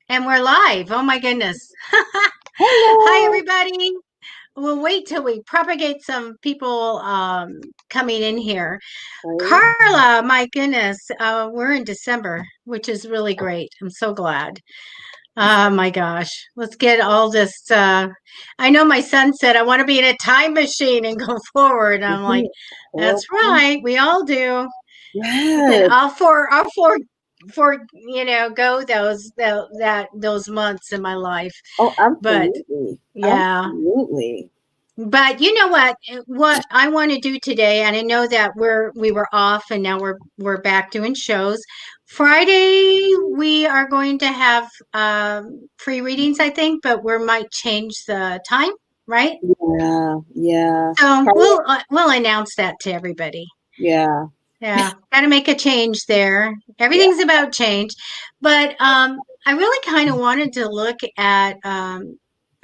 And we're live. Oh my goodness. Hi, Hello. everybody. We'll wait till we propagate some people coming in here. Right? Carla, my goodness, we're in December, which is really great. I'm so glad. Oh my gosh. Let's get all this. I know my son said, I want to be in a time machine and go forward. I'm like, Well, that's right. We all do. We can yes, all four go those months in my life. oh, But absolutely. yeah, Absolutely. but you know what I want to do today, and I know that we were off and now we're back doing shows. Friday we are going to have free readings, I think, but we might change the time, right? Yeah, yeah. So Carla, we'll announce that to everybody. yeah, Yeah, got to make a change there. yeah. Everything's about change. But I really kind of wanted to look at a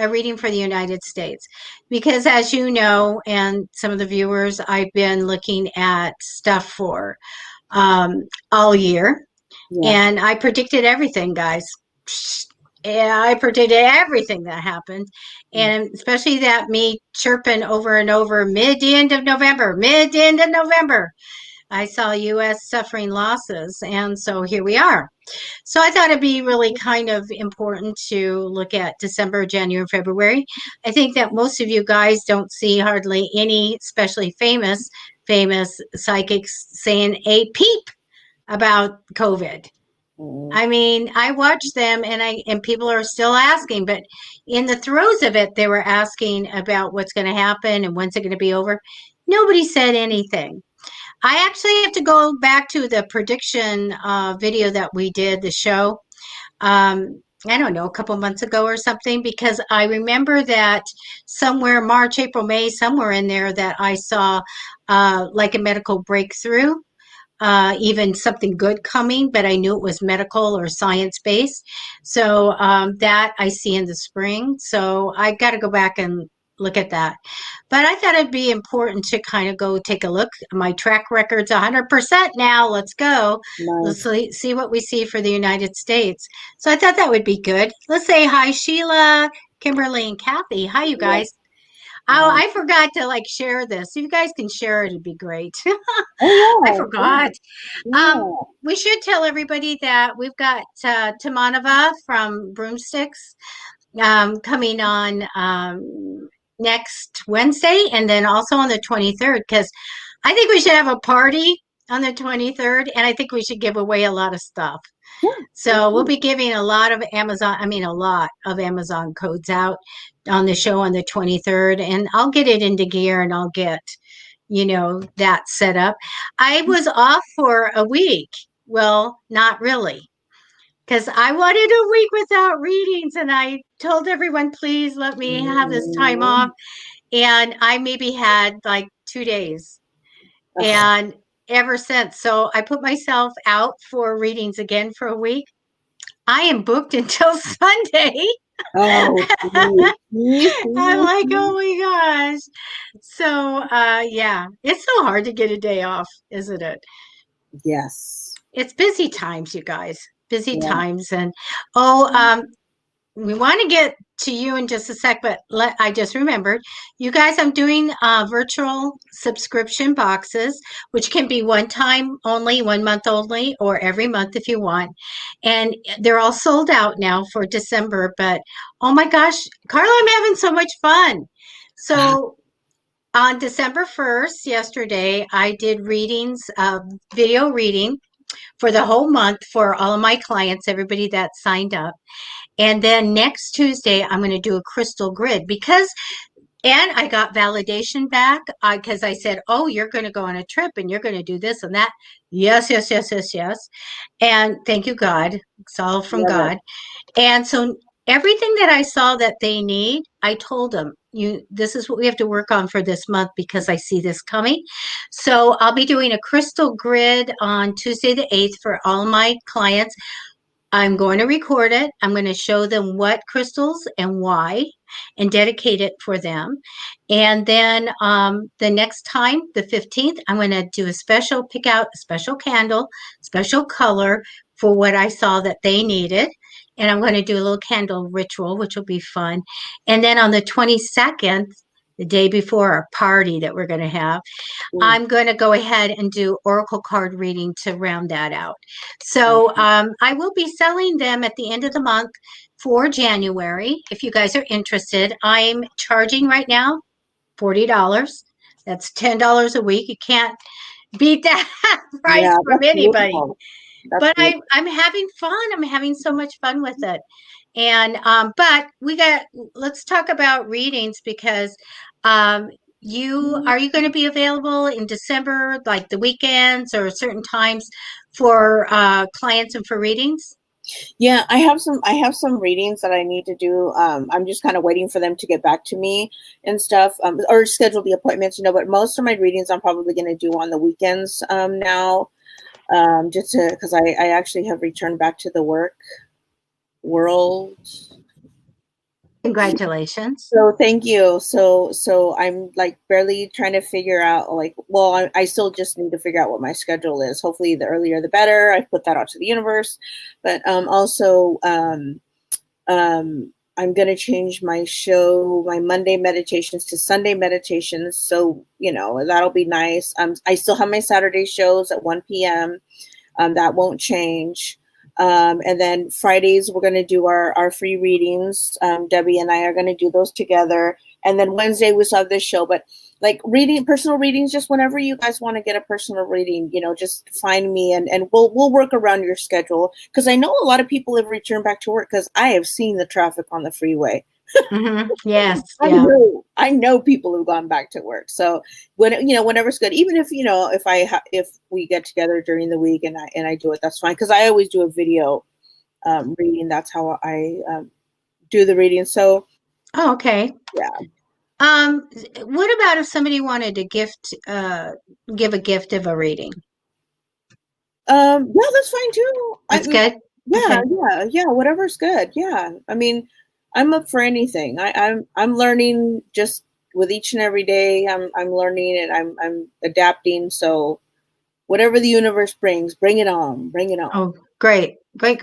reading for the United States because, as you know, and some of the viewers, I've been looking at stuff for all year. Yeah. And I predicted everything, guys. Yeah, I predicted everything that happened. And especially that me chirping over and over mid-end of November, mid-end of November. I saw US suffering losses, and so here we are. So I thought it'd be really kind of important to look at December, January, February. I think that most of you guys don't see hardly any, especially famous psychics saying a peep about COVID. Mm, I mean, I watched them and people are still asking, but in the throes of it, they were asking about what's going to happen and when's it going to be over. Nobody said anything. I actually have to go back to the prediction video that we did, the show. I don't know, a couple months ago or something, because I remember that somewhere March, April, May, somewhere in there that I saw like a medical breakthrough, even something good coming, but I knew it was medical or science based. So that I see in the spring. So I got to go back and look at that. But I thought it'd be important to kind of go take a look. My track record's 100% now. Let's go. Let's nice. see what we see for the United States. So I thought that would be good. Let's say hi, Sheila, Kimberly, and Kathy. Hi, you Yeah. guys. Oh, I forgot to like share this. If you guys can share it, it'd be great. I Oh, yeah. forgot. Yeah. We should tell everybody that we've got Tamanava from Broomsticks coming on next Wednesday and then also on the 23rd because I think we should have a party on the 23rd and I think we should give away a lot of stuff. Yeah. Let's So we'll do be giving a lot of Amazon codes out on the show on the 23rd and I'll get it into gear and I'll get, that set up. I was off for a week. Well, not really because I wanted a week without readings and I told everyone, please let me have this time off. it. And I maybe had like 2 days. Ugh. And ever since, so I put myself out for readings again for a week. I am booked until Sunday. Oh, see, see, I'm see, like, see. oh my gosh. So, yeah, it's so hard to get a day off, isn't it? Yes. It's busy times, you guys. Busy Yeah. times. And oh, we want to get to you in just a sec, but I just remembered, you guys, I'm doing virtual subscription boxes, which can be one time only, 1 month only, or every month if you want. And they're all sold out now for December. But oh my gosh, Carla, I'm having so much fun. Uh, So on December 1st, yesterday, I did readings, video reading for the whole month for all of my clients, everybody that signed up. And then next Tuesday, I'm going to do a crystal grid and I got validation back because I said, oh, you're going to go on a trip and you're going to do this and that. Yes, yes, yes, yes, yes. And thank you, God. It's all from love it. God. And so everything that I saw that they need, I told them, this is what we have to work on for this month because I see this coming. So I'll be doing a crystal grid on Tuesday the 8th for all my clients. I'm going to record it. I'm going to show them what crystals and why and dedicate it for them. And then the next time, the 15th, I'm going to do pick out a special candle, special color for what I saw that they needed. and I'm going to do a little candle ritual, which will be fun. And then on the 22nd, the day before our party that we're going to have, I'm going to go ahead and do oracle card reading to round that out. So I will be selling them at the end of the month for January. If you guys are interested, I'm charging right now $40. That's $10 a week. You can't beat that price from that's anybody. beautiful. That's But beautiful. I'm having fun. I'm having so much fun with it. And but let's talk about readings because are you going to be available in December, like the weekends or certain times for clients and for readings? Yeah, I have some readings that I need to do. I'm just kind of waiting for them to get back to me and stuff, or schedule the appointments, but most of my readings I'm probably going to do on the weekends now, just because I actually have returned back to the work world. Congratulations. So thank you. So I'm like barely trying to figure out well, I still just need to figure out what my schedule is. Hopefully the earlier the better. I put that out to the universe. But also I'm gonna change my Monday meditations to Sunday meditations. So, that'll be nice. I still have my Saturday shows at 1 p.m. That won't change. And then Fridays, we're going to do our free readings. Debbie and I are going to do those together. And then Wednesday, we still have this show. But like personal readings, just whenever you guys want to get a personal reading, just find me and we'll work around your schedule. Because I know a lot of people have returned back to work because I have seen the traffic on the freeway. Yes. Yeah. I know people who've gone back to work. So whenever it's good, even if if we get together during the week and I do it, that's fine. Because I always do a video reading. That's how I do the reading. So okay. yeah. What about if somebody wanted to give a gift of a reading? Yeah, that's fine too. That's good. Yeah, Okay. yeah. Whatever's good. Yeah. I mean, I'm up for anything. I'm learning just with each and every day. I'm learning and I'm adapting. So whatever the universe brings, bring it on. Bring it on. Oh, great. I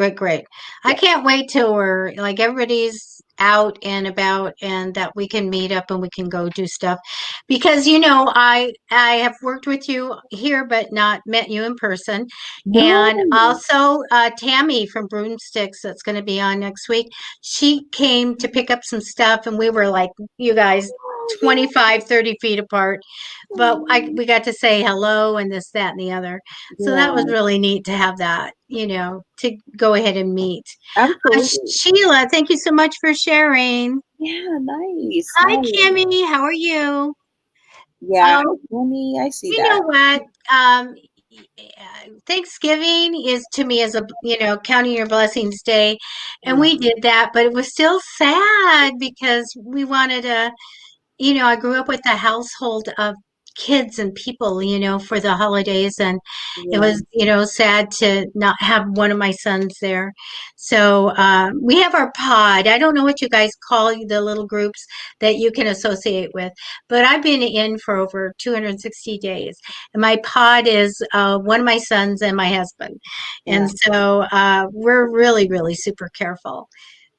Yeah. can't wait till we're like everybody's out and about and that we can meet up and we can go do stuff. Because I have worked with you here but not met you in person. And No. also Tammy from Broomsticks that's going to be on next week. She came to pick up some stuff and we were like you guys Oh, yeah. 25, 30 feet apart. But we got to say hello and this, that, and the other. So that was Yeah. really neat to have that, to go ahead and meet. Absolutely. Sheila, thank you so much for sharing. Yeah. Nice. Hi, Nice. Kimmy. How are you? Yeah. Um, Mommy, I see you that. know what? Um, Thanksgiving is to me as counting your blessings day. And Yeah. we did that, but it was still sad because we wanted to I grew up with a household of kids and people, for the holidays, and it Yeah. was, sad to not have one of my sons there. So we have our pod. I don't know what you guys call the little groups that you can associate with, but I've been in for over 260 days. And my pod is one of my sons and my husband. Yeah. And so we're really, really super careful.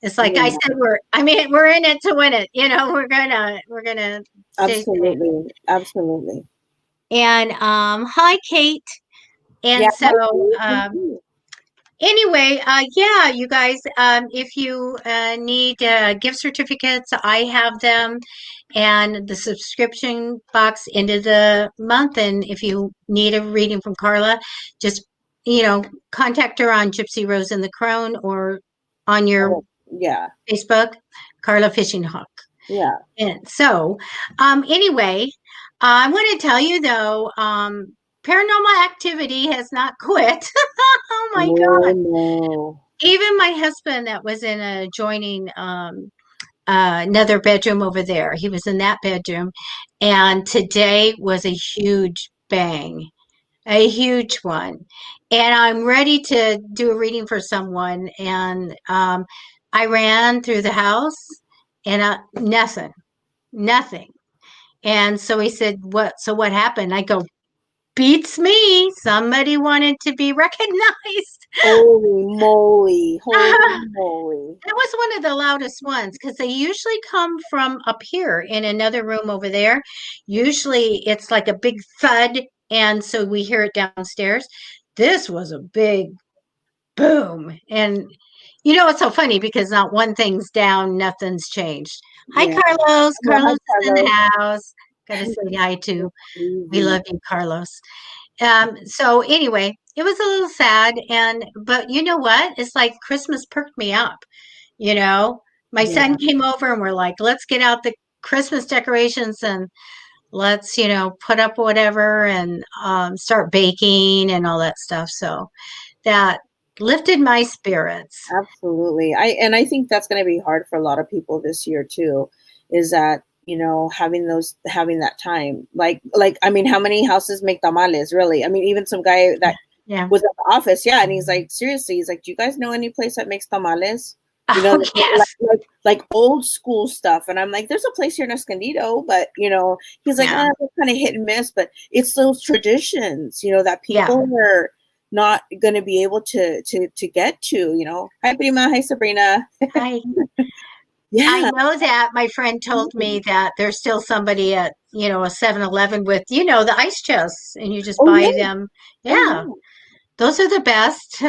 It's like I Yeah. said, we're in it to win it. We're gonna stay safe. Absolutely. Absolutely. And hi, Kate. Yeah. And Hi, so Steve. Thank you. anyway, yeah, you guys, if you need gift certificates, I have them, and the subscription box end of the month. And if you need a reading from Carla, just contact her on Gypsy Rose and the Crone or on your Oh, yeah. Facebook, Carla Fishing Hawk. Yeah. And so, anyway, I want to tell you though, paranormal activity has not quit. Oh my Oh God. no. Even my husband that was in a adjoining another bedroom over there, he was in that bedroom. And today was a huge bang, a huge one. And I'm ready to do a reading for someone. And I ran through the house and nothing. And so he said, what happened? I go, beats me. Somebody wanted to be recognized. Holy moly. Holy moly. That was one of the loudest ones because they usually come from up here in another room over there. Usually it's like a big thud, and so we hear it downstairs. This was a big boom. And it's so funny because not one thing's down, nothing's changed. Hi, Yeah. Carlos. Oh, hi, Carlos is in the Carlos. house. Gotta say hi to. We Crazy. love you, Carlos. So anyway, it was a little sad, but you know what? It's like Christmas perked me up. You know, my son Yeah. came over and we're like, let's get out the Christmas decorations and let's, put up whatever and start baking and all that stuff. So that lifted my spirits. Absolutely. I think that's going to be hard for a lot of people this year too, is that, having that time. Like I mean, how many houses make tamales, really? I mean, even some guy that Yeah. was at the office, yeah, and he's like, seriously, he's like, do you guys know any place that makes tamales? Oh, yes. Like old school stuff. And I'm like, there's a place here in Escondido, but he's like, Yeah. it's kind of hit and miss, but it's those traditions, that Yeah. people are not going to be able to get to. Hi, Prima. Hi, Sabrina. I I Yeah. know that my friend told me that there's still somebody at, a 7-Eleven with, the ice chests and you just Oh, buy yeah. them. Oh, Yeah. yeah. Those are the best,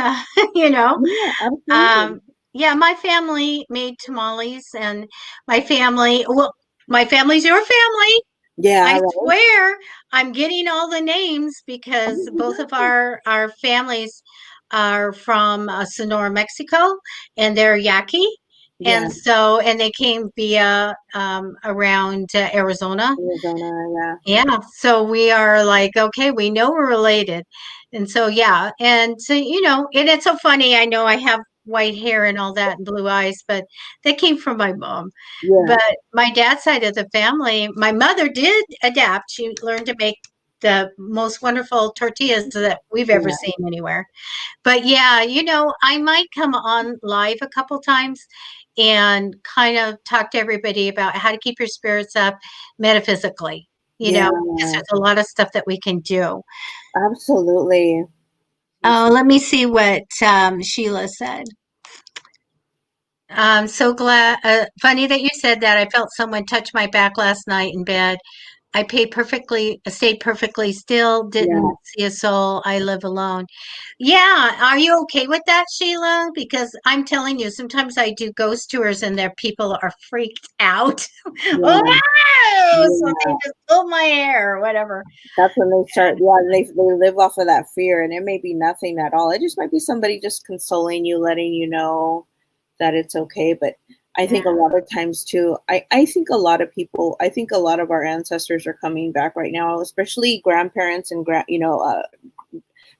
you know. Yeah, absolutely. Um, yeah, my family made tamales and well, my family's your family. Yeah, I right. swear I'm getting all the names because Oh, both of my our families are from Sonora, Mexico, and they're Yaqui. yeah, And they came via around Arizona. Arizona, yeah. Yeah, so we are like, okay, we know we're related. And so, yeah. And so, and it's so funny. I know I have white hair and all that and blue eyes, but that came from my mom. Yeah, But my dad's side of the family, my mother did adapt. She learned to make the most wonderful tortillas that we've ever yeah. seen anywhere. But yeah, I might come on live a couple times and kind of talk to everybody about how to keep your spirits up metaphysically, Yeah, because there's a lot of stuff that we can do. absolutely. Oh, let me see what Sheila said. I'm so glad. Funny that you said that. I felt someone touch my back last night in bed. Stayed perfectly still, Yeah. didn't see a soul. I live alone. Yeah, are you okay with that, Sheila? Because I'm telling you, sometimes I do ghost tours and their people are freaked out. Oh, Yeah, no! So they yeah. just pull my hair or whatever. That's when they start, yeah, they live off of that fear, and it may be nothing at all. It just might be somebody just consoling you, letting you know that it's okay. But I think a Yeah. lot of times too, I think a lot of people, I think a lot of our ancestors are coming back right now, especially grandparents and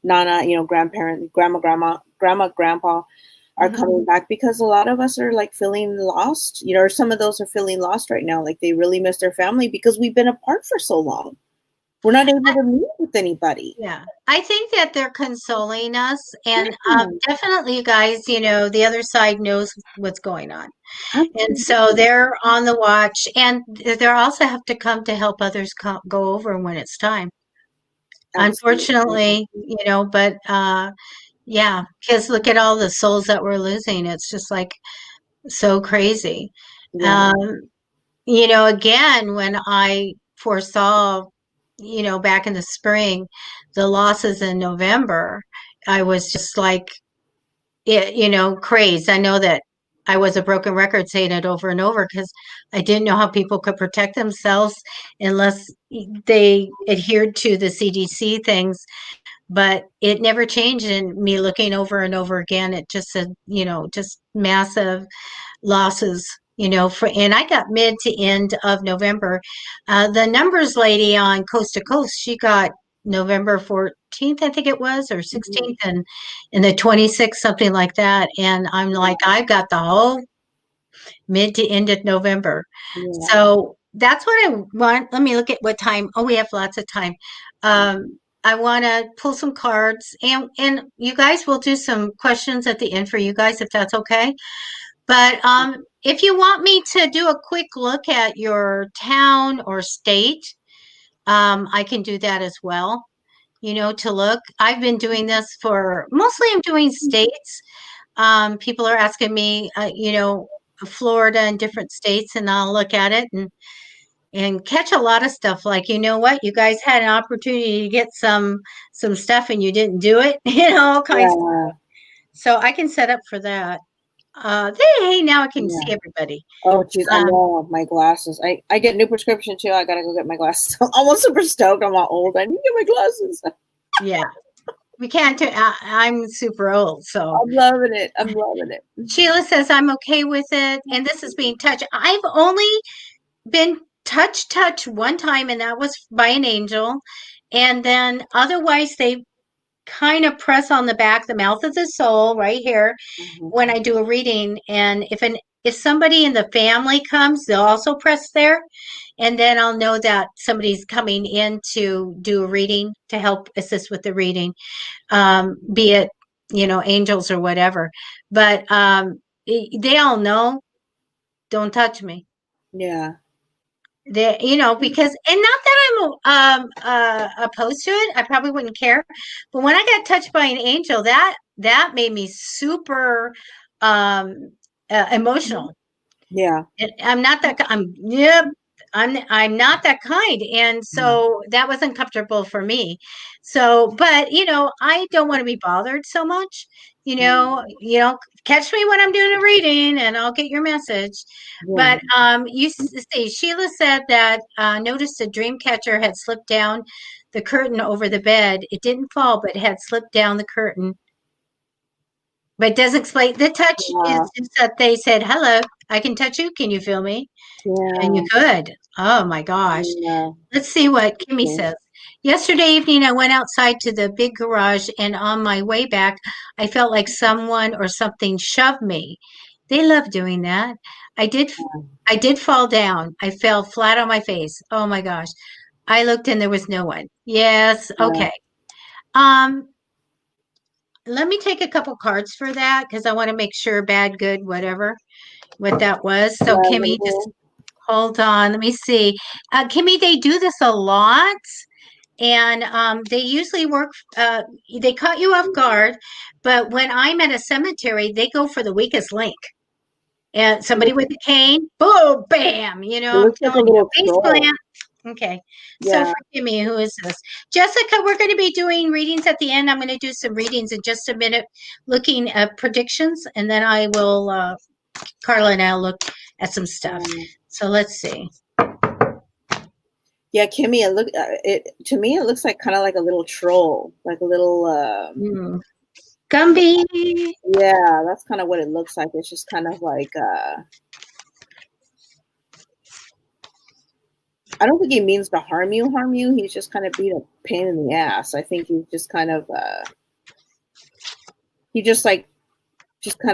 nana, grandparent, grandpa are Mhm. coming back because a lot of us are like feeling lost, or some of those are feeling lost right now. Like they really miss their family because we've been apart for so long. We're not able to meet with anybody. Yeah, I think that they're consoling us, and Yeah, definitely, you guys, the other side knows what's going on, and so absolutely. they're on the watch, and they also have to come to help others go over when it's time. Absolutely. Unfortunately, but yeah, because look at all the souls that we're losing. It's just like so crazy. Yeah. Um, again, when I foresaw, back in the spring, the losses in November, I was just like, crazed. I know that I was a broken record saying it over and over because I didn't know how people could protect themselves unless they adhered to the CDC things. But it never changed in me looking over and over again. It just said, just massive losses, and I got mid to end of November. The numbers lady on Coast to Coast, she got November 14th, I think it was, or Mhm. 16th, and the 26th, something like that. And I'm like, I've got the whole mid to end of November. Yeah. So that's what I want. Let me look at what time. Oh, we have lots of time. I want to pull some cards, and you guys will do some questions at the end for you guys, if that's okay. But if you want me to do a quick look at your town or state, I can do that as well. to look. I've been doing this for mostly I'm doing states. People are asking me, Florida and different states, and I'll look at it and catch a lot of stuff. Like, you know what? You guys had an opportunity to get some stuff and you didn't do it, all kinds. Yeah. So I can set up for that. Hey, now I can see Yeah. everybody. Oh, geez, I Um, know my glasses. I get a new prescription too. I gotta go get my glasses. I'm almost super stoked. I'm all old. I need to get my glasses. yeah, we can't do. I'm super old, so I'm loving it. I'm loving it. Sheila says I'm okay with it, and this is being touched. I've only been touched one time, and that was by an angel, and then otherwise they kind of press on the back, the mouth of the soul, right here, Mhm. when I do a reading. And if somebody in the family comes, they'll also press there, and then I'll know that somebody's coming in to do a reading to help assist with the reading, be it angels or whatever. But they all know, don't touch me. Yeah. They, because, and not that I'm opposed to it, I probably wouldn't care. But when I got touched by an angel, that made me super um emotional. Yeah. And I'm not that. Yep. I'm not that kind, and so that was uncomfortable for me. So, but I don't want to be bothered so much. Catch me when I'm doing a reading, and I'll get your message. Yeah. But see, Sheila said that noticed a dream catcher had slipped down the curtain over the bed. It didn't fall, but it had slipped down the curtain. But it doesn't explain. The touch is Yeah. just that they said, "Hello, I can touch you. Can you feel me?" And Yeah. you could. Oh my gosh. Yeah. Let's see what Kimmy says. Yesterday evening, I went outside to the big garage, and on my way back, I felt like someone or something shoved me. They love doing that. I did. I did fall down. I fell flat on my face. Oh my gosh. I looked and there was no one. Yes. Yeah. Okay. Um, Let me take a couple cards for that because I want to make sure bad, good, whatever, what that was. So Kimmy, just hold on. Let me see. Kimmy, they do this a lot, and they usually work. They caught you off guard, but when I'm at a cemetery, they go for the weakest link. And somebody with a cane, boom, bam. It I'm looks like a telling you, little face troll. plant. Okay. So Yeah. for Kimmy, who is this? Jessica, we're going to be doing readings at the end. I'm going to do some readings in just a minute, looking at predictions, and then I will, Carla and I'll look at some stuff. So let's see. Yeah, Kimmy, it to me it looks like kind of like a little troll, like a little Gumby. yeah, that's kind of what it looks like. It's just kind of like I don't think he means to harm you. He's just kind of being a pain in the ass. I think he's just kind of he just kind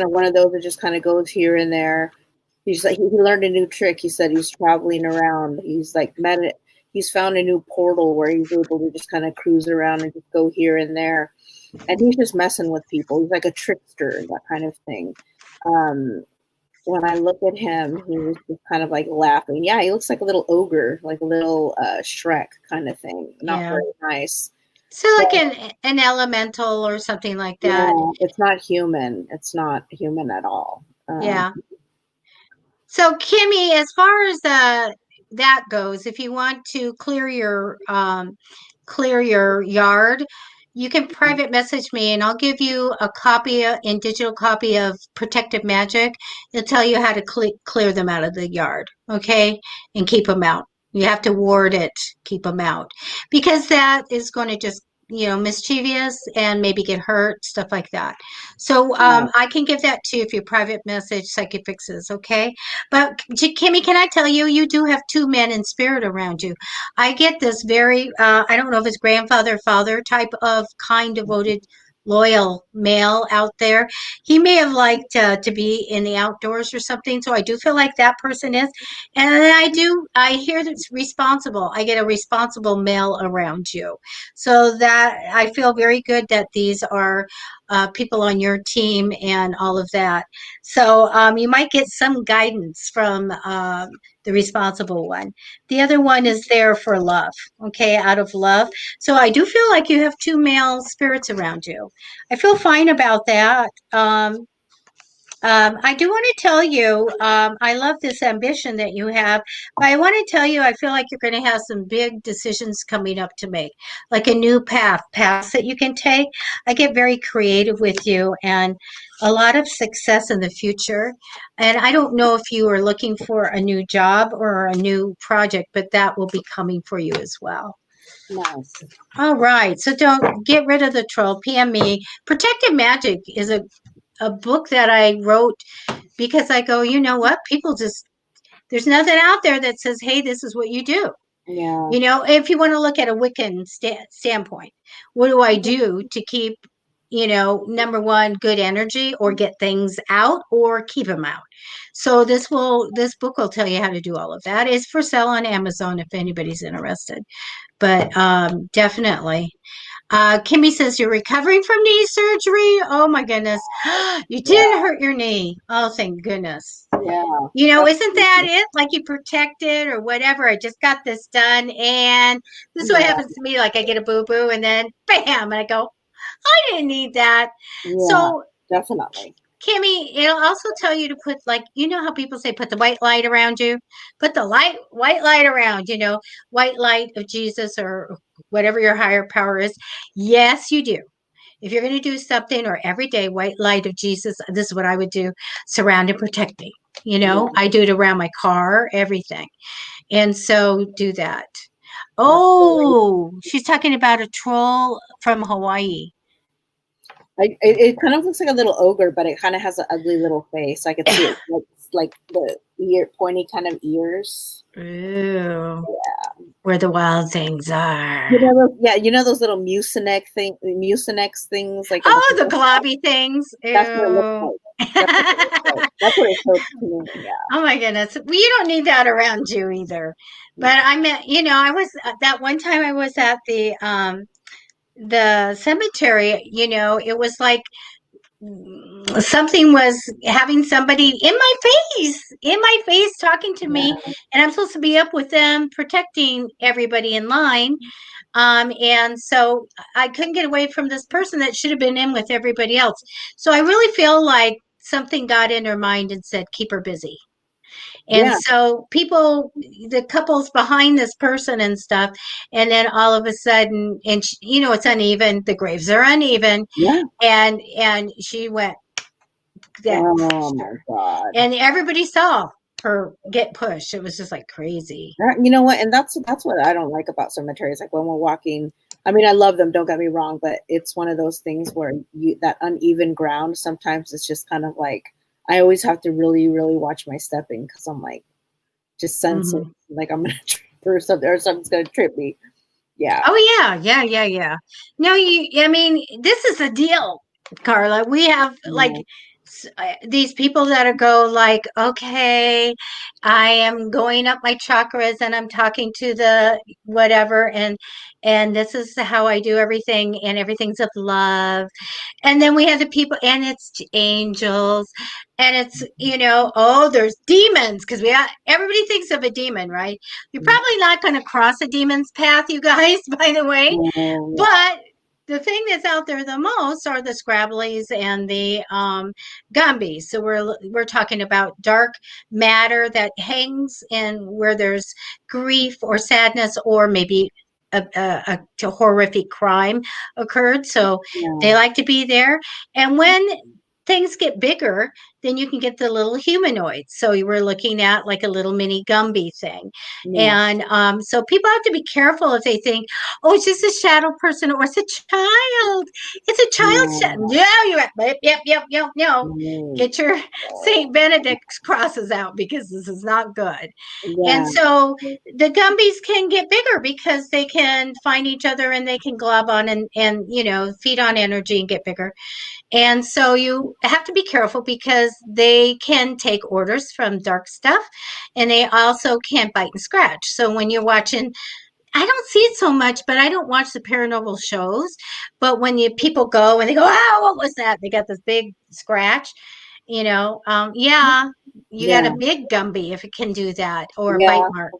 of one of those that just kind of goes here and there. He's like he learned a new trick. He said he's traveling around. He's like he's found a new portal where he's able to just kind of cruise around and just go here and there. And he's just messing with people. He's like a trickster, that kind of thing. When I look at him, he was just kind of like laughing. Yeah, he looks like a little ogre, like a little Shrek kind of thing. Not very nice. So like an elemental or something like that. Yeah, it's not human. It's not human at all. Yeah. So Kimmy, as far as that goes, if you want to clear your yard, you can private message me and I'll give you a digital copy of Protective Magic. It'll tell you how to clear them out of the yard, okay? And keep them out. You have to ward it, keep them out. Because that is going to just, mischievous and maybe get hurt, stuff like that. So I can give that to you if you private message Psychicfixes, okay? But Kimmy, can I tell you, you do have two men in spirit around you. I get this very, I don't know if it's grandfather, father type of kind, devoted, loyal male out there. He may have liked to be in the outdoors or something. So I do feel like that person is. And then I hear that's responsible. I get a responsible male around you. So that I feel very good that these are people on your team and all of that. So you might get some guidance from the responsible one. The other one is there for love, okay, out of love. So I do feel like you have two male spirits around you. I feel fine about that. I do want to tell you, I love this ambition that you have, but I want to tell you, I feel like you're going to have some big decisions coming up to make, like a new paths that you can take. I get very creative with you and a lot of success in the future. And I don't know if you are looking for a new job or a new project, but that will be coming for you as well. Nice. All right. So don't get rid of the troll. PM me. Protected Magic is a book that I wrote because I go, you know what? People just, there's nothing out there that says, hey, this is what you do. Yeah. You know, if you want to look at a Wiccan standpoint, what do I do to keep, you know, number one, good energy or get things out or keep them out? So this book will tell you how to do all of that. It's for sale on Amazon if anybody's interested. But definitely. Kimmy says you're recovering from knee surgery. Oh my goodness. You didn't hurt your knee. Oh, thank goodness. Yeah. You know, isn't that it? Like you protected or whatever. I just got this done. And this is what happens to me. Like I get a boo-boo and then bam, and I go, I didn't need that. Yeah, So definitely. Kimmy, it'll also tell you to put, like, you know how people say put the white light around you? Put the white light around, you know, white light of Jesus or whatever your higher power is. Yes, you do. If you're going to do something or every day, white light of Jesus, this is what I would do. Surround and protect me. You know, I do it around my car, everything. And so do that. Oh, she's talking about a troll from Hawaii. It kind of looks like a little ogre, but it kind of has an ugly little face. I could see it like the pointy kind of ears. Ooh. Yeah. Where the wild things are. You know those little mucinex things, like the globby things. Ew. That's what it looks like. That's what it looks to me. Yeah. Oh my goodness. Well, you don't need that around you either. But I meant, you know, I was that one time I was at the cemetery, you know, it was like something was having somebody in my face talking to me, and I'm supposed to be up with them protecting everybody in line. And so I couldn't get away from this person that should have been in with everybody else. So I really feel like something got in her mind and said, keep her busy. And so the couples behind this person and stuff, and then all of a sudden, and you know, it's uneven. The graves are uneven. Yeah. And she went. Oh my God. And everybody saw her get pushed. It was just like crazy. You know what? And that's what I don't like about cemeteries. Like when we're walking, I mean, I love them, don't get me wrong, but it's one of those things where that uneven ground, sometimes it's just kind of like, I always have to really, really watch my stepping because I'm like, just sensing like I'm going to trip or something's going to trip me. Yeah. Oh, yeah. No, I mean, this is a deal, Carla. We have like these people that go like, okay, I am going up my chakras and I'm talking to the whatever, and this is how I do everything, and everything's of love. And then we have the people, and it's angels, and it's, you know, oh, there's demons, because everybody thinks of a demon, right? You're probably not going to cross a demon's path, you guys, by the way. But the thing that's out there the most are the Scrabblies and the Gumbies. So we're talking about dark matter that hangs in where there's grief or sadness, or maybe a horrific crime occurred. So they like to be there. And when things get bigger, then you can get the little humanoids. So you were looking at like a little mini Gumby thing. And so people have to be careful if they think, oh, it's just a shadow person, or it's a child. It's a child. Yeah, you're right. Yep. No. Get your St. Benedict's crosses out, because this is not good. And so the Gumbies can get bigger because they can find each other and they can glob on and you know, feed on energy and get bigger. And so you have to be careful because they can take orders from dark stuff, and they also can bite and scratch. So when you're watching I don't see it so much, but I don't watch the paranormal shows. But when people go and they go, oh, what was that? They got this big scratch, yeah, you got Yeah. a big Gumby if it can do that, or a bite Yeah. mark.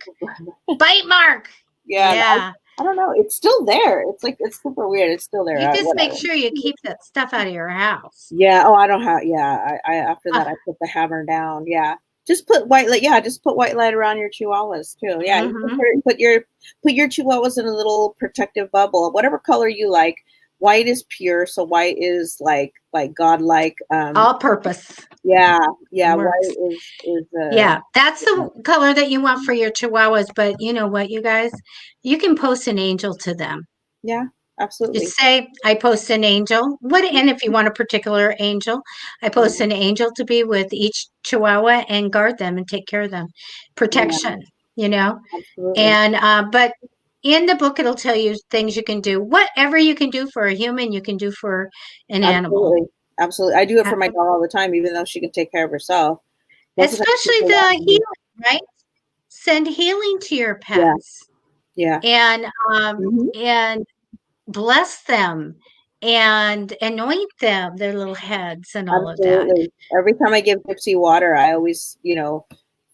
Bite mark. Yeah. Yeah. I don't know. It's still there. It's like, it's super weird. It's still there. You just make Whatever. sure you keep that stuff out of your house. Yeah. Oh, I don't have, yeah. I after that, Uh, I put the hammer down. Yeah. Just put white light. Yeah. Just put white light around your chihuahuas too. Yeah. You can mhm. put your chihuahuas in a little protective bubble, whatever color you like. White is pure. So white is like godlike. All purpose. Yeah. Yeah. Works. White is Yeah, that's the color that you want for your chihuahuas. But you know what, you guys, you can post an angel to them. yeah, absolutely. Just say, I post an angel. And if you want a particular angel, I post an angel to be with each chihuahua and guard them and take care of them. Yeah, Protection, absolutely. And, but in the book, it'll tell you things you can do. Whatever you can do for a human, you can do for an animal. Absolutely. Absolutely. I do it Uh, for my dog all the time, even though she can take care of herself. Most of the time Especially people the want me. healing, right? Send healing to your Yeah. pets Yeah. and, Hmm. and bless them and anoint them, their little heads and all of that. Absolutely. Every time I give Gypsy water, I always,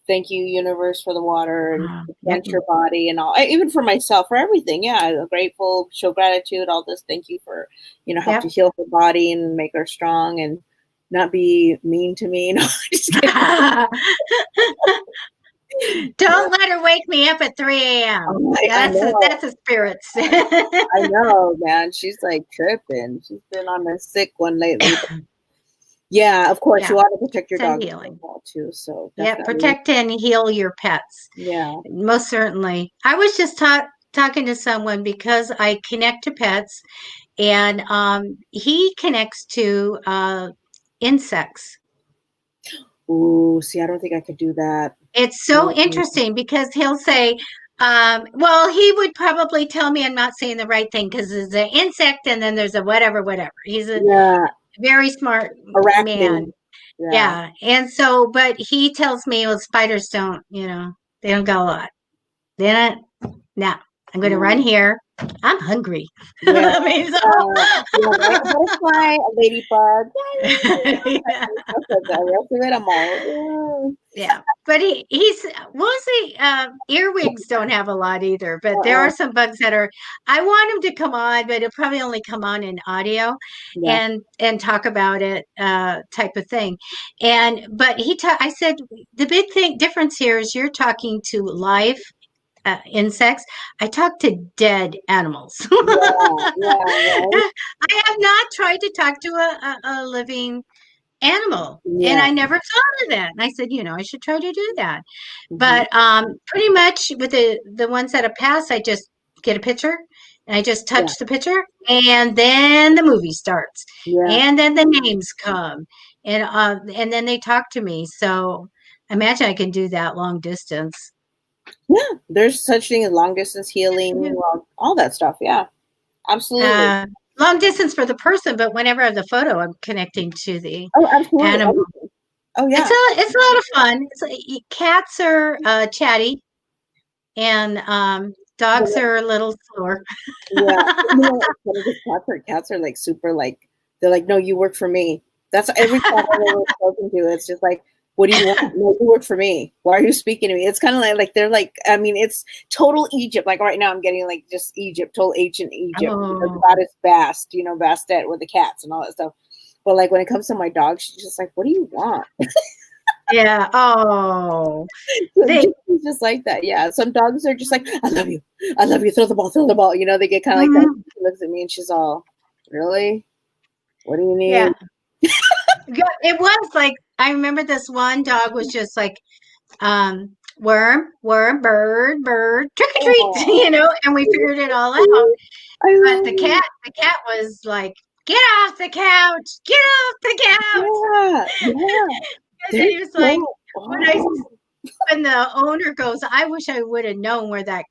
thank you, universe, for the water and Yep. cleanse your body and all. Even for myself, for everything. Yeah, I'm grateful, show gratitude, all this. Thank you for, help Yep. to heal her body and make her strong and not be mean to me. No, just kidding. Don't let her wake me up at 3 a.m. I know. That's a spirit. I know, man. She's like tripping. She's been on the sick one lately. Yeah, of course, Yeah. you want to protect your Send dog healing. too. So Yeah, definitely. protect and heal your pets. Yeah. Most certainly. I was just talking to someone because I connect to pets, and he connects to insects. Ooh, see, I don't think I could do that. It's so interesting because he'll say, well, he would probably tell me I'm not saying the right thing because there's an insect and then there's a whatever. He's a Yeah, very smart man. arachnid. Yeah. Yeah. And so, but he tells me, well, spiders don't, they don't got a lot. They don't, no, I'm going to run here. I'm hungry. Yeah. I mean, so, Yeah, a butterfly, a ladybug. yeah. The rest of it, I'm all. Yeah, but he's mostly earwigs don't have a lot either, but there are some bugs that are. I want him to come on, but he'll probably only come on in audio, Yeah. and talk about it, type of thing. But I said the big difference here is you're talking to live insects. I talk to dead animals. Yeah, right. I have not tried to talk to a living animal, and Yeah. I never thought of that. And I said, I should try to do that. Mhm. But pretty much with the ones that have passed, I just get a picture and I just Yeah. touch the picture, and then the movie starts, Yeah. and then the names come, and then they talk to me. So I imagine I can do that long distance. Yeah. There's such thing as long distance healing, all that stuff. Yeah. Absolutely. Long distance for the person, but whenever I have the photo, I'm connecting to the Oh, absolutely. animal. Oh, yeah. It's a lot of fun. Cats are chatty, and dogs are a little slower. Yeah. Cats are like super like, they're like, no, you work for me. That's every cat I've ever spoken to. It's just like, what do you want? No, you work for me. Why are you speaking to me? It's kind of like they're like, I mean, it's total Egypt. Like right now I'm getting like just Egypt, total ancient Egypt. Oh. Goddess Bast, Bastet with the cats and all that stuff. But like when it comes to my dog, she's just like, what do you want? Yeah. Oh. She's just like that. Yeah. Some dogs are just like, I love you. I love you. Throw the ball. Throw the ball. They get kind of like that. She looks at me and she's all, really? What do you need? Yeah. It was like, I remember this one dog was just like, worm, bird, trick or treat, and we figured it all out. But the cat was like, get off the couch, get off the couch. Yeah. Yeah. And then he was like, when the owner goes, I wish I would have known where that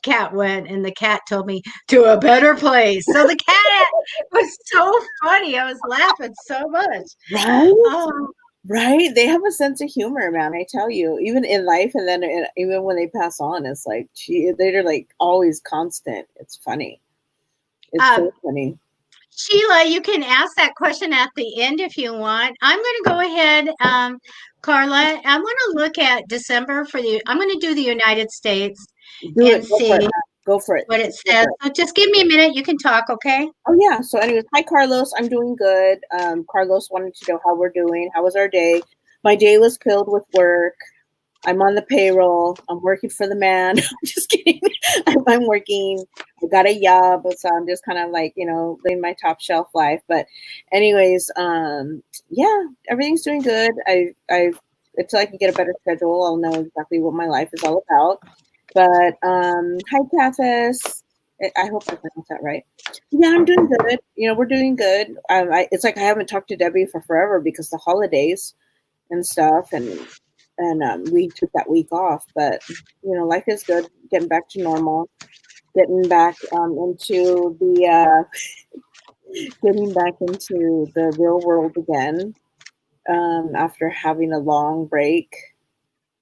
cat went, and the cat told me to a better place. So the cat was so funny. I was laughing so much. Right? Oh, Right? They have a sense of humor, man. I tell you, even in life, and then even when they pass on, it's like, gee, they're like always constant. It's funny. It's Um, so funny. Sheila, you can ask that question at the end if you want. I'm going to go ahead, Carla. I'm going to look at December for the. I'm going to do the United States Do and it. Go for it, see man. Go for it. what it Go says. for it. So just give me a minute. You can talk, okay? Oh yeah. So, anyways, hi Carlos. I'm doing good. Carlos wanted to know how we're doing. How was our day? My day was filled with work. I'm on the payroll. I'm working for the man. I'm just kidding. I'm working. I got a job, so I'm just kind of like, living my top shelf life. But, anyways, yeah, everything's doing good. I until I can get a better schedule, I'll know exactly what my life is all about. But, hi, Tathis. I hope I pronounced that right. Yeah, I'm doing good. We're doing good. It's like I haven't talked to Debbie for forever because the holidays and stuff, and we took that week off. But life is good. Getting back to normal. Getting back into the getting back into the real world again. After having a long break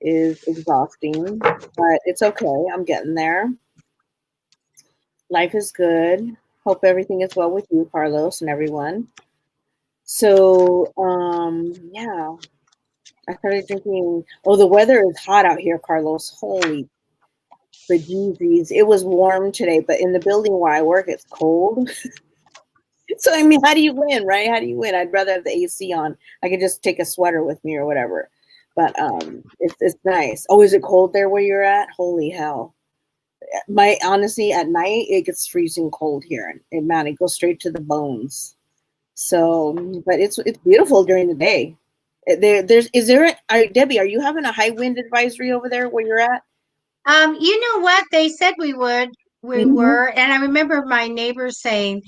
is exhausting, but it's okay. I'm getting there. Life is good. Hope everything is well with you, Carlos, and everyone. So, yeah, I started drinking. Oh, the weather is hot out here, Carlos. Holy bejeebies. It was warm today, but in the building where I work, it's cold. So, I mean, how do you win, right? How do you win? I'd rather have the AC on. I could just take a sweater with me or whatever. But it's nice. Oh, is it cold there where you're at? Holy hell. Honestly, at night, it gets freezing cold here. And man, it goes straight to the bones. So, but it's beautiful during the day. Debbie, are you having a high wind advisory over there where you're at? You know what? They said we would. We Mm-hmm. were. And I remember my neighbor saying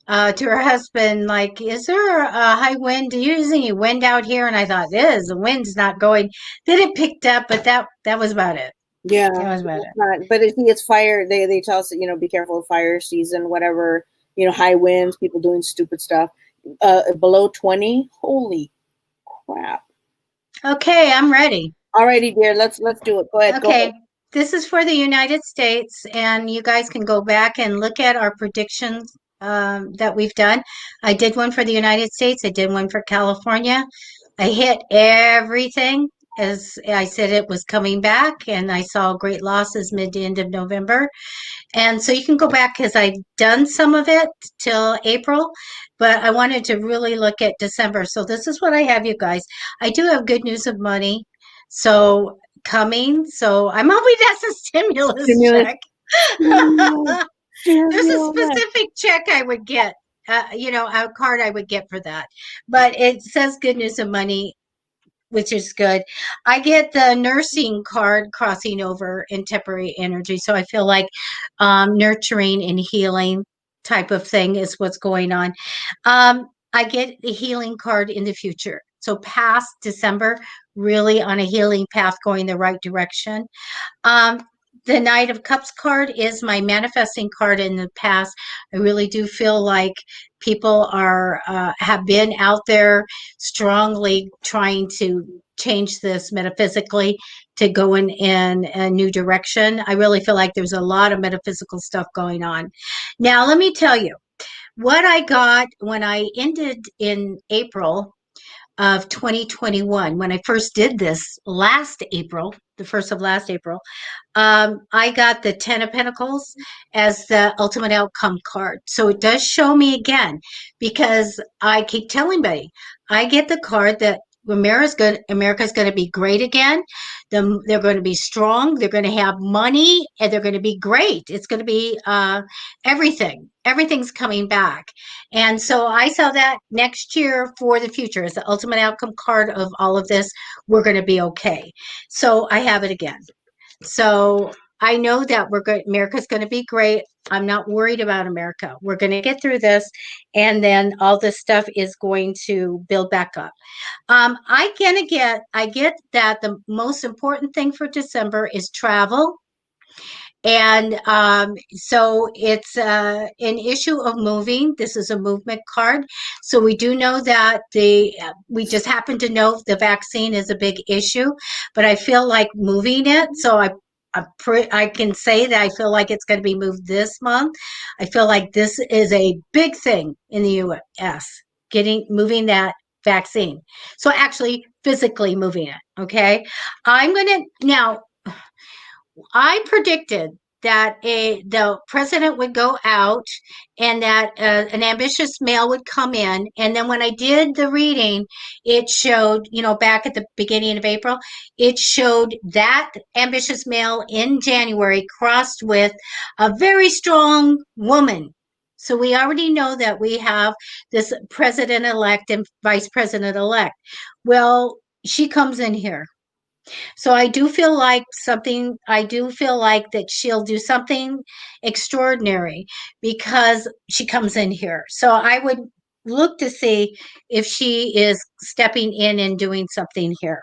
to her husband, like, is there a high wind? Do you use any wind out here? And I thought, the wind's not going. Then it picked up, but that was about it. Yeah, That was about it's it. not, but it's fire. They tell us, be careful of fire season, whatever, high winds, people doing stupid stuff. Below 20, holy crap. Okay, I'm ready. Alrighty, dear, let's do it. Go ahead, go ahead. Okay, this is for the United States, and you guys can go back and look at our predictions that we've done. I did one for the United States, I did one for California. I hit everything as I said it was coming back, and I saw great losses mid to end of November. And so you can go back because I've done some of it till April, but I wanted to really look at December. So this is what I have, you guys. I do have good news of money. So coming. So I'm hoping that's a stimulus Stimulus, check. stimulus, There's a stimulus. specific check I would get, a card I would get for that. But it says good news of money, which is good. I get the nursing card crossing over in temporary energy. So I feel like nurturing and healing type of thing is what's going on. I get the healing card in the future. So past December, really on a healing path going the right direction. Um, the Knight of Cups card is my manifesting card in the past. I really do feel like people are have been out there strongly trying to change this metaphysically to go in a new direction. I really feel like there's a lot of metaphysical stuff going on. Now, let me tell you what I got when I ended in April of 2021 when I first did this last April, the first of last April. I got the Ten of Pentacles as the ultimate outcome card. So it does show me again because I keep telling everybody, I get the card that America's going to be great again. They're going to be strong. They're going to have money and they're going to be great. It's going to be everything. Everything's coming back. And so I saw that next year for the future as the ultimate outcome card of all of this. We're going to be okay. So I have it again. So I know that America's going to be great. I'm not worried about America. We're going to get through this, and then all this stuff is going to build back up. I get that the most important thing for December is travel And so it's an issue of moving. This is a movement card. So we do know that we just happen to know the vaccine is a big issue, but I feel like moving it. So I can say that I feel like it's going to be moved this month. I feel like this is a big thing in the US, moving that vaccine. So actually physically moving it. Okay. Now, I predicted that the president would go out and that an ambitious male would come in. And then when I did the reading, it showed, back at the beginning of April, it showed that ambitious male in January crossed with a very strong woman. So we already know that we have this president-elect and vice president-elect. Well, she comes in here. So I do feel like that she'll do something extraordinary because she comes in here. So I would look to see if she is stepping in and doing something here.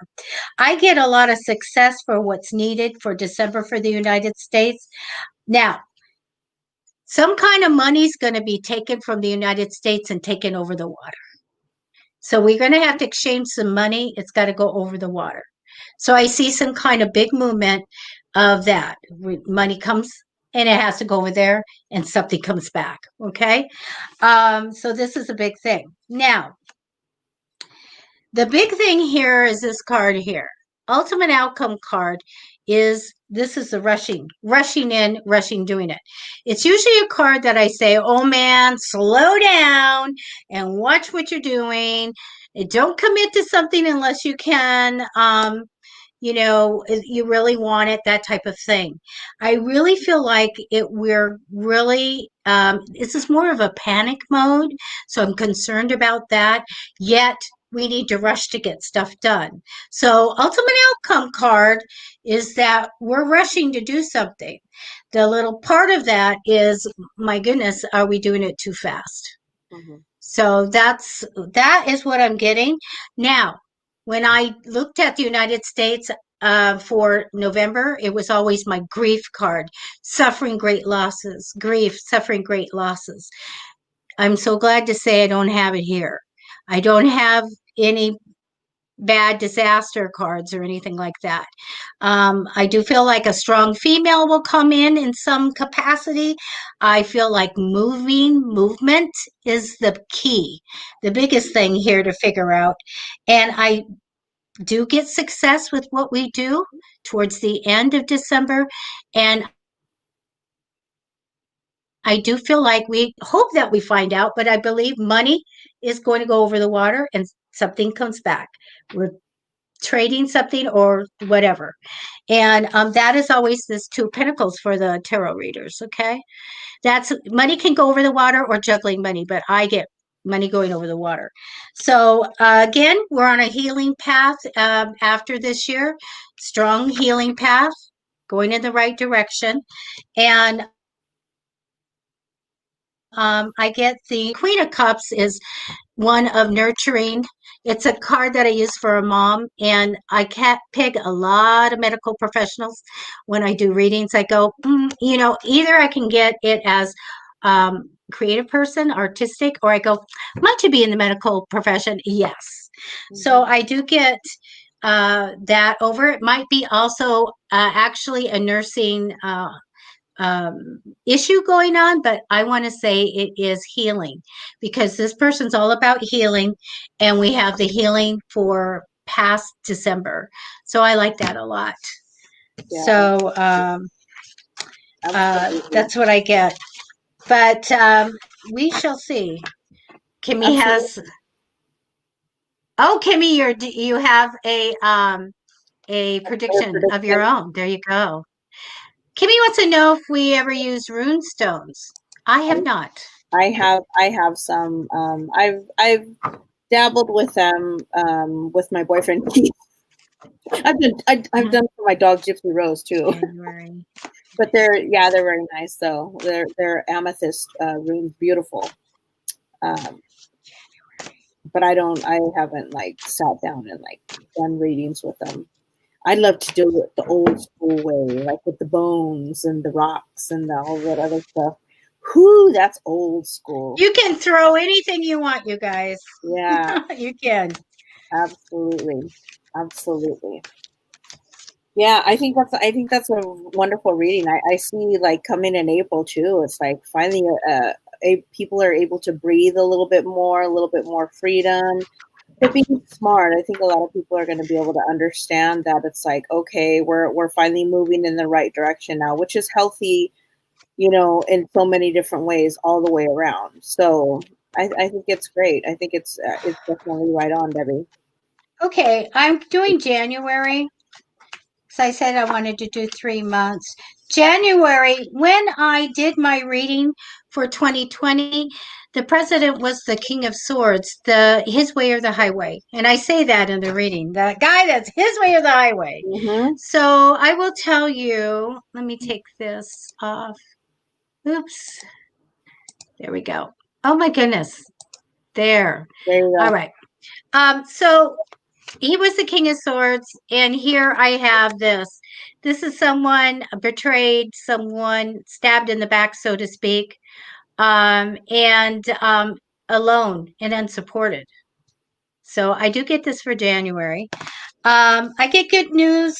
I get a lot of success for what's needed for December for the United States. Now, some kind of money is going to be taken from the United States and taken over the water. So we're going to have to exchange some money. It's got to go over the water. So I see some kind of big movement of that. Money comes and it has to go over there and something comes back. Okay. So this is a big thing. Now, the big thing here is this card here. Ultimate outcome card this is the rushing in, rushing doing it. It's usually a card that I say, oh man, slow down and watch what you're doing. And don't commit to something unless you can, you really want it, that type of thing. I really feel like we're really, this is more of a panic mode. So I'm concerned about that. Yet we need to rush to get stuff done. So ultimate outcome card is that we're rushing to do something. The little part of that is, my goodness, are we doing it too fast? Mm-hmm. So that is what I'm getting. Now, when I looked at the United States for November, it was always my grief card, suffering great losses, grief, suffering great losses. I'm so glad to say I don't have it here. I don't have any bad disaster cards or anything like that. I do feel like a strong female will come in some capacity. I feel like movement is the key, the biggest thing here to figure out. And I do get success with what we do towards the end of December. And I do feel like we hope that we find out, but I believe money is going to go over the water and something comes back. We're trading something or whatever. And that is always this 2 pentacles for the tarot readers, okay? That's money can go over the water or juggling money, but I get money going over the water. So again, we're on a healing path after this year, strong healing path, going in the right direction. And I get the Queen of Cups is one of nurturing. It's a card that I use for a mom, and I can't pick a lot of medical professionals when I do readings. I go, either I can get it as creative person, artistic, or I go, might you be in the medical profession? Yes. Mm-hmm. So I do get that over. It might be also actually a nursing issue going on, but I want to say it is healing because this person's all about healing, and we have the healing for past December. So I like that a lot. Yeah. So that's what I get. But we shall see. Kimmy has. Oh, Kimmy, you have a prediction of your own. There you go. Kimmy wants to know if we ever use rune stones. I have not. I have some. I've dabbled with them with my boyfriend Keith. I've done for my dog Gypsy Rose too. January. But they're very nice though. They're amethyst runes, beautiful. But I haven't like sat down and like done readings with them. I love to do it the old school way, like with the bones and the rocks and all that other stuff. Whoo, that's old school. You can throw anything you want, you guys. Yeah, You can. absolutely. Absolutely. Yeah, I think that's a wonderful reading. I see like coming in April too. It's like finally people are able to breathe a little bit more freedom. But being smart, I think a lot of people are going to be able to understand that it's like, okay, we're finally moving in the right direction now, which is healthy, in so many different ways all the way around. So I think it's great. I think it's definitely right on, Debbie. Okay, I'm doing January. So I said I wanted to do 3 months. January, when I did my reading for 2020, the president was the King of Swords, his way or the highway. And I say that in the reading, the guy that's his way or the highway. Mm-hmm. So I will tell you, let me take this off. Oops. There we go. Oh my goodness. There. There you All go. right. So he was the King of Swords, and here I have this. This is someone betrayed, someone stabbed in the back, so to speak, and alone and unsupported. So I do get this for January. I get good news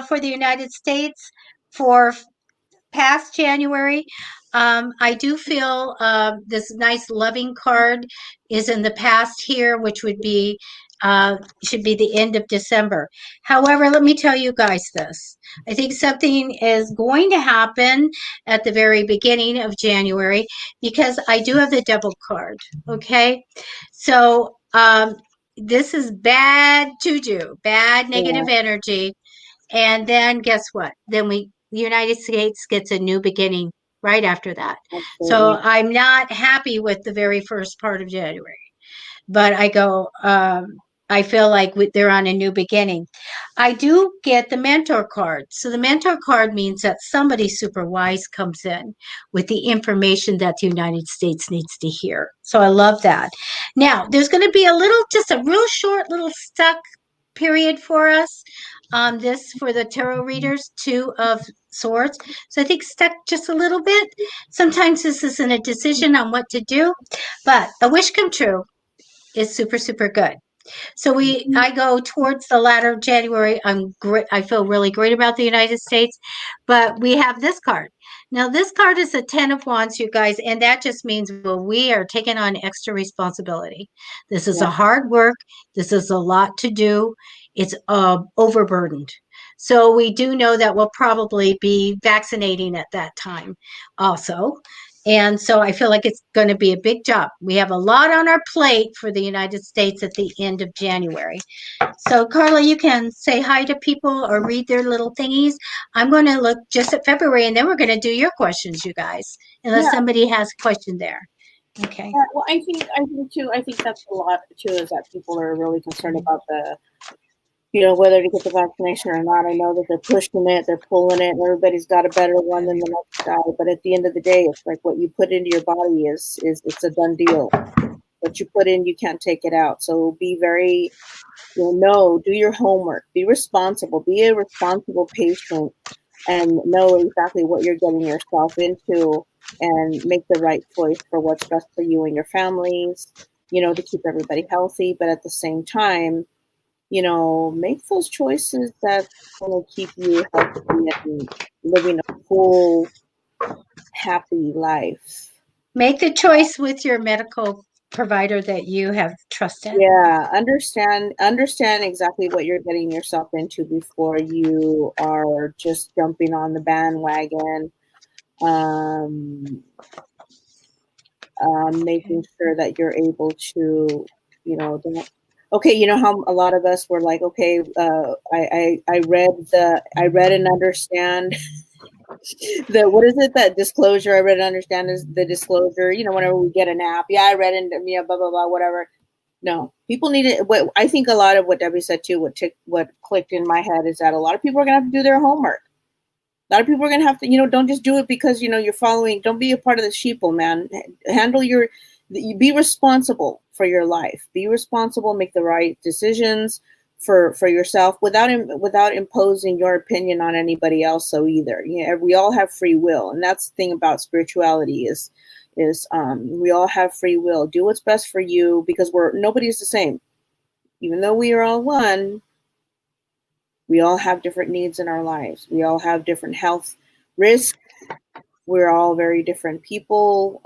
for the United States for past January. I do feel this nice loving card is in the past here, which would be should be the end of December. However, let me tell you guys this. I think something is going to happen at the very beginning of January because I do have the devil card. Okay. So this is bad juju, bad Yeah, negative energy. And then guess what? Then the United States gets a new beginning right after that. So absolutely. I'm not happy with the very first part of January, but I feel like they're on a new beginning. I do get the mentor card. So the mentor card means that somebody super wise comes in with the information that the United States needs to hear. So I love that. Now, there's going to be just a real short little stuck period for us on this for the tarot readers, Two of Swords. So I think stuck just a little bit. Sometimes this isn't a decision on what to do, but a wish come true is super, super good. So I go towards the latter of January. I'm great. I feel really great about the United States, but we have this card. Now, this card is a 10 of Wands, you guys, and that just means, well, we are taking on extra responsibility. This is Yeah, a hard work. This is a lot to do. It's overburdened. So we do know that we'll probably be vaccinating at that time also. And so I feel like it's going to be a big job. We have a lot on our plate for the United States at the end of January. So, Carla, you can say hi to people or read their little thingies. I'm going to look just at February, and then we're going to do your questions, you guys, unless yeah. somebody has a question there. Okay. Yeah, well, I think too. I think that's a lot too. Is that people are really concerned about whether to get the vaccination or not. I know that they're pushing it, they're pulling it, and everybody's got a better one than the next guy. But at the end of the day, it's like what you put into your body is it's a done deal. What you put in, you can't take it out. So be very, do your homework, be responsible, be a responsible patient, and know exactly what you're getting yourself into, and make the right choice for what's best for you and your families. To keep everybody healthy, but at the same time, make those choices that's going to keep you healthy and living a full, happy life. Make the choice with your medical provider that you have trusted. Yeah, understand exactly what you're getting yourself into before you are just jumping on the bandwagon. Um, making sure that you're able to, don't. Okay, you know how a lot of us were like, okay, I read and understand what is it, that disclosure? I read and understand is the disclosure. Whenever we get an app, yeah, I read and blah blah blah, whatever. No, people need it. What I think a lot of what Debbie said too, what clicked in my head is that a lot of people are gonna have to do their homework. A lot of people are gonna have to, don't just do it because you're following. Don't be a part of the sheeple, man. Handle be responsible for your life. Be responsible. Make the right decisions for yourself without imposing your opinion on anybody else. So either, we all have free will, and that's the thing about spirituality is we all have free will. Do what's best for you, because nobody's the same. Even though we are all one, we all have different needs in our lives. We all have different health risks. We're all very different people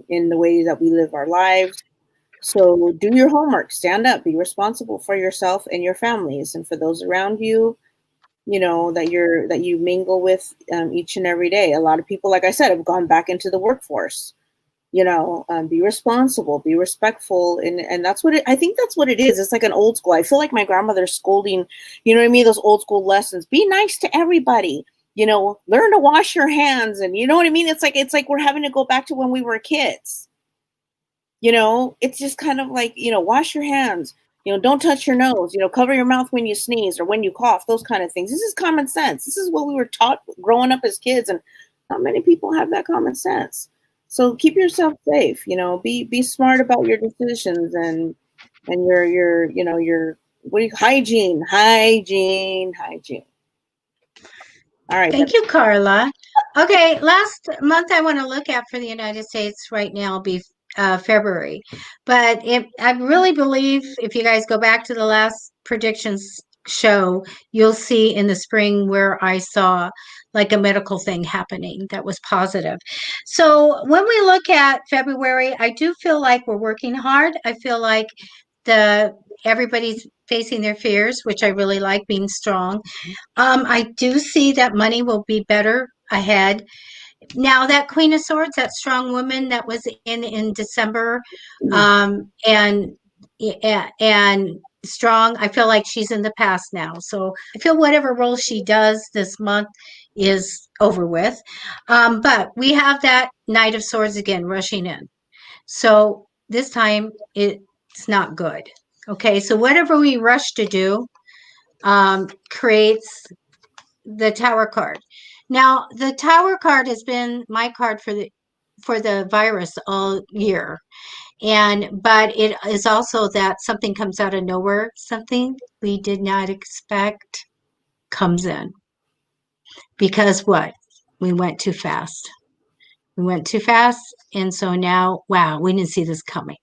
in the way that we live our lives. So do your homework, stand up, be responsible for yourself and your families, and for those around you, that you mingle with each and every day. A lot of people, like I said, have gone back into the workforce. Be responsible, be respectful, and that's what I think that's what it is. It's like an old school. I feel like my grandmother's scolding, you know what I mean? Those old school lessons. Be nice to everybody. Learn to wash your hands, and you know what I mean? It's like we're having to go back to when we were kids. It's just kind of like, wash your hands, don't touch your nose, cover your mouth when you sneeze or when you cough, those kind of things. This is common sense. This is what we were taught growing up as kids, and not many people have that common sense. So keep yourself safe, be smart about your decisions and your hygiene. All right. Thank you, Carla. Okay, last month I want to look at for the United States right now will be February. But I really believe if you guys go back to the last predictions show, you'll see in the spring where I saw like a medical thing happening that was positive. So when we look at February, I do feel like we're working hard. I feel like everybody's facing their fears, which I really like, being strong. I do see that money will be better ahead. Now that Queen of Swords, that strong woman that was in December, and strong, I feel like she's in the past now. So I feel whatever role she does this month is over with. But we have that Knight of Swords again rushing in. So this time it's not good. Okay, so whatever we rush to do creates the Tower card. Now, the Tower card has been my card for the virus all year. But it is also that something comes out of nowhere, something we did not expect comes in. Because what? We went too fast. We went too fast, and so now, wow, we didn't see this coming.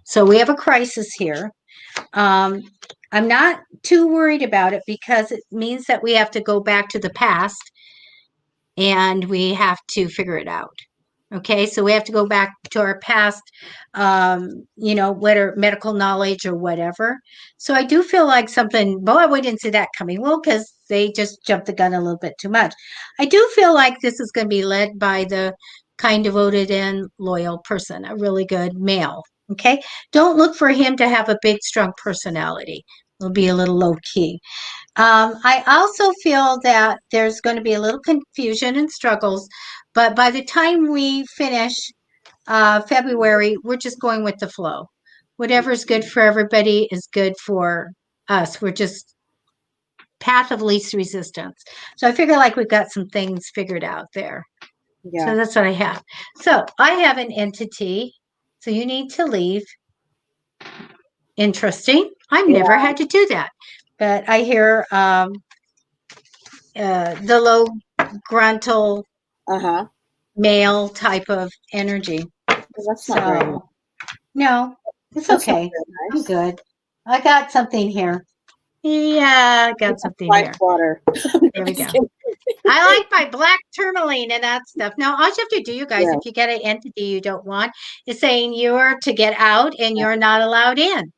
So we have a crisis here. I'm not too worried about it because it means that we have to go back to the past and we have to figure it out. Okay, so we have to go back to our past, whether medical knowledge or whatever. So I do feel like something, boy, we didn't see that coming. Well, because they just jumped the gun a little bit too much. I do feel like this is going to be led by the kind, devoted, and loyal person, a really good male. Okay, don't look for him to have a big, strong personality. It'll be a little low key. I also feel that there's going to be a little confusion and struggles, but by the time we finish February, we're just going with the flow. Whatever's good for everybody is good for us. We're just path of least resistance. So I figure like we've got some things figured out there. Yeah. So that's what I have. So I have an entity. So you need to leave. Interesting. I've never had to do that. But I hear the low gruntal male type of energy. Well, that's not very nice. No, it's That's okay. nice. I'm good. I got something here. Yeah, I got something here. Water. There we go. I like my black tourmaline and that stuff. Now, all you have to do, you guys, if you get an entity you don't want, is saying you're to get out and you're not allowed in.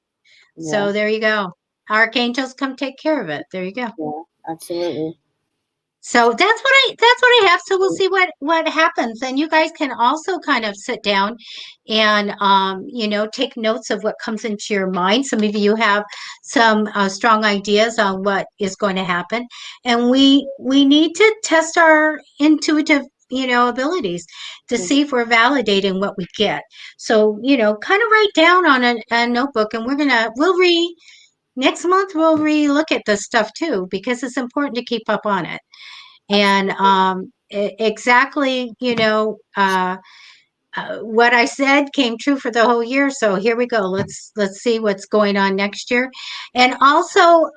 Yeah. So there you go. Archangels come take care of it. There you go. Yeah, absolutely. So that's what I have. So we'll see what happens. And you guys can also kind of sit down and take notes of what comes into your mind. Some of you have some strong ideas on what is going to happen, and we need to test our intuitive abilities to see if we're validating what we get. So kind of write down on a notebook, and next month we'll re-look at this stuff too, because it's important to keep up on it. And exactly, what I said came true for the whole year. So here we go. Let's see what's going on next year. And also,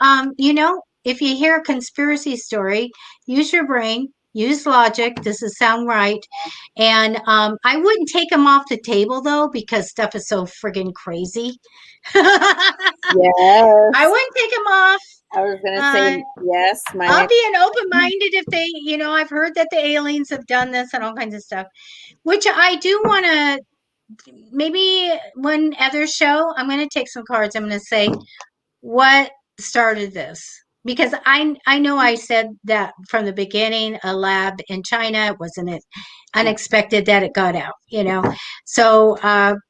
if you hear a conspiracy story, use your brain, use logic. Does it sound right? And I wouldn't take them off the table though, because stuff is so friggin' crazy. I Yes. wouldn't take them off. I was gonna say Uh, yes. My I'll next. be an open minded if they, I've heard that the aliens have done this and all kinds of stuff, which I do want to. Maybe one other show, I'm going to take some cards. I'm going to say what started this, because I know I said that from the beginning. A lab in China, wasn't it unexpected that it got out? So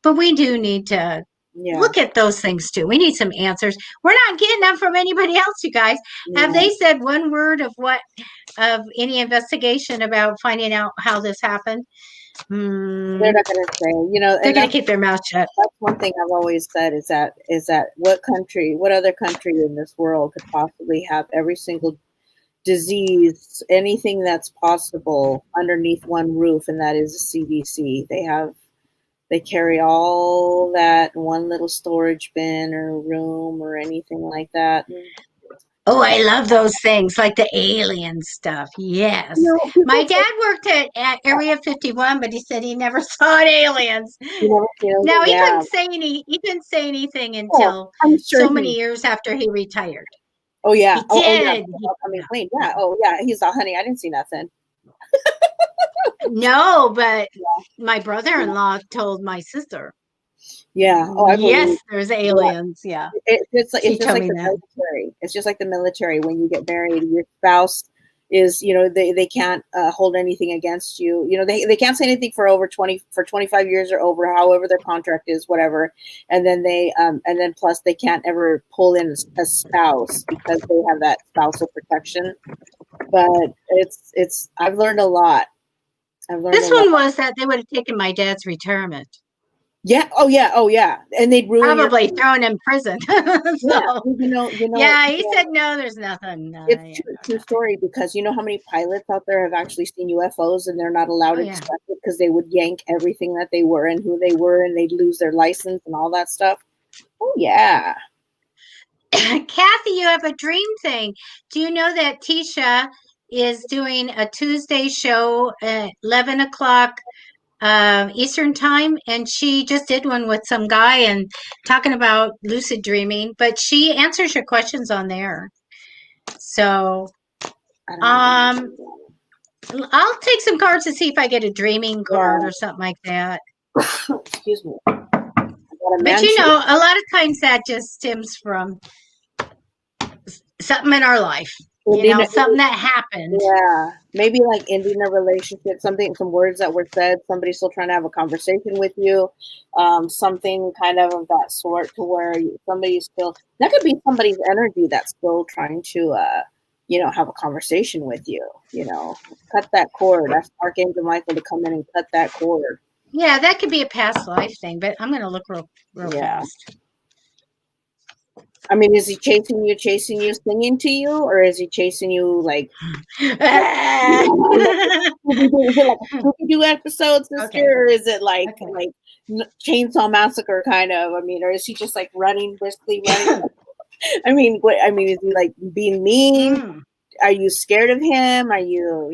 but we do need to Yeah. look at those things too. We need some answers. We're not getting them from anybody else, you guys. Have Yeah. they said one word of any investigation about finding out how this happened? They're not gonna say, They're and going to keep their mouth shut. that's one thing I've always said is that what other country in this world could possibly have every single disease, anything that's possible underneath one roof, and that is the CDC. They carry all that in one little storage bin or room or anything like that. Oh, I love those things, like the alien stuff. Yes. My People say dad worked at Area 51, but he said he never saw aliens. you never feel No, it. Yeah. he couldn't say anything Oh, until I'm sure so many he. years after he retired. Oh yeah. He Oh yeah. did. I mean, clean. Yeah. Oh yeah. He's all, honey. I didn't see nothing. No, but my brother-in-law told my sister, Yeah. Oh, I believe. yes, there's Yeah. aliens. Yeah. It's She just told like me the that. military. It's just like the military. When you get married, your spouse is, they can't hold anything against you. They can't say anything for over 25 years or over, however their contract is, whatever. And then and then plus they can't ever pull in a spouse because they have that spousal protection. But I've learned a lot. I've learned a This lot. one was that they would have taken my dad's retirement, Yeah. Oh yeah. Oh yeah. And they'd ruin your. probably thrown in prison. Yeah. So, You yeah, he know, said, no, there's nothing. it's Yeah, true story, because you know how many pilots out there have actually seen UFOs and they're not allowed oh, to yeah. discuss it because they would yank everything that they were and who they were, and they'd lose their license and all that stuff. Oh yeah. Kathy, you have a dream thing. Do you know that Tisha is doing a Tuesday show at 11 o'clock Eastern time? And she just did one with some guy and talking about lucid dreaming, but she answers your questions on there. So, I don't um, know. I'll take some cards to see if I get a dreaming card Yeah. or something like that. Excuse me. I got a But mansion. a lot of times that just stems from something in our life, something that happened. Yeah, maybe like ending a relationship, some words that were said, somebody still trying to have a conversation with you, something kind of that sort, to where somebody's still, that could be somebody's energy that's still trying to, have a conversation with you, cut that cord. That's Archangel Michael to come in and cut that cord. Yeah, that could be a past life thing, but I'm going to look real Yeah. fast. I mean, is he chasing you, singing to you, or is he chasing you like? Is it like a Scooby-Doo episode, sister, Okay. or is it like Okay. like Chainsaw Massacre kind of? I mean, or is he just like briskly running? I mean, is he like being mean? Are you scared of him? Are you,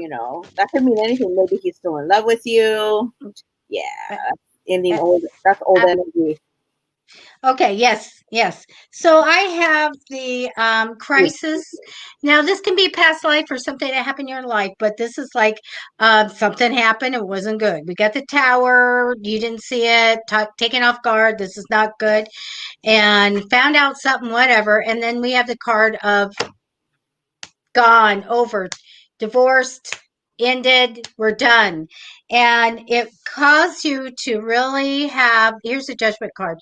that could mean anything. Maybe he's still in love with you. Yeah, ending old. That's old energy. Okay, yes. So I have the crisis. Now, this can be a past life or something that happened in your life, but this is like something happened. It wasn't good. We got the tower. You didn't see it. Taken off guard. This is not good. And found out something, whatever. And then we have the card of gone, over, divorced, ended, we're done. And it caused you to really have, here's a judgment card,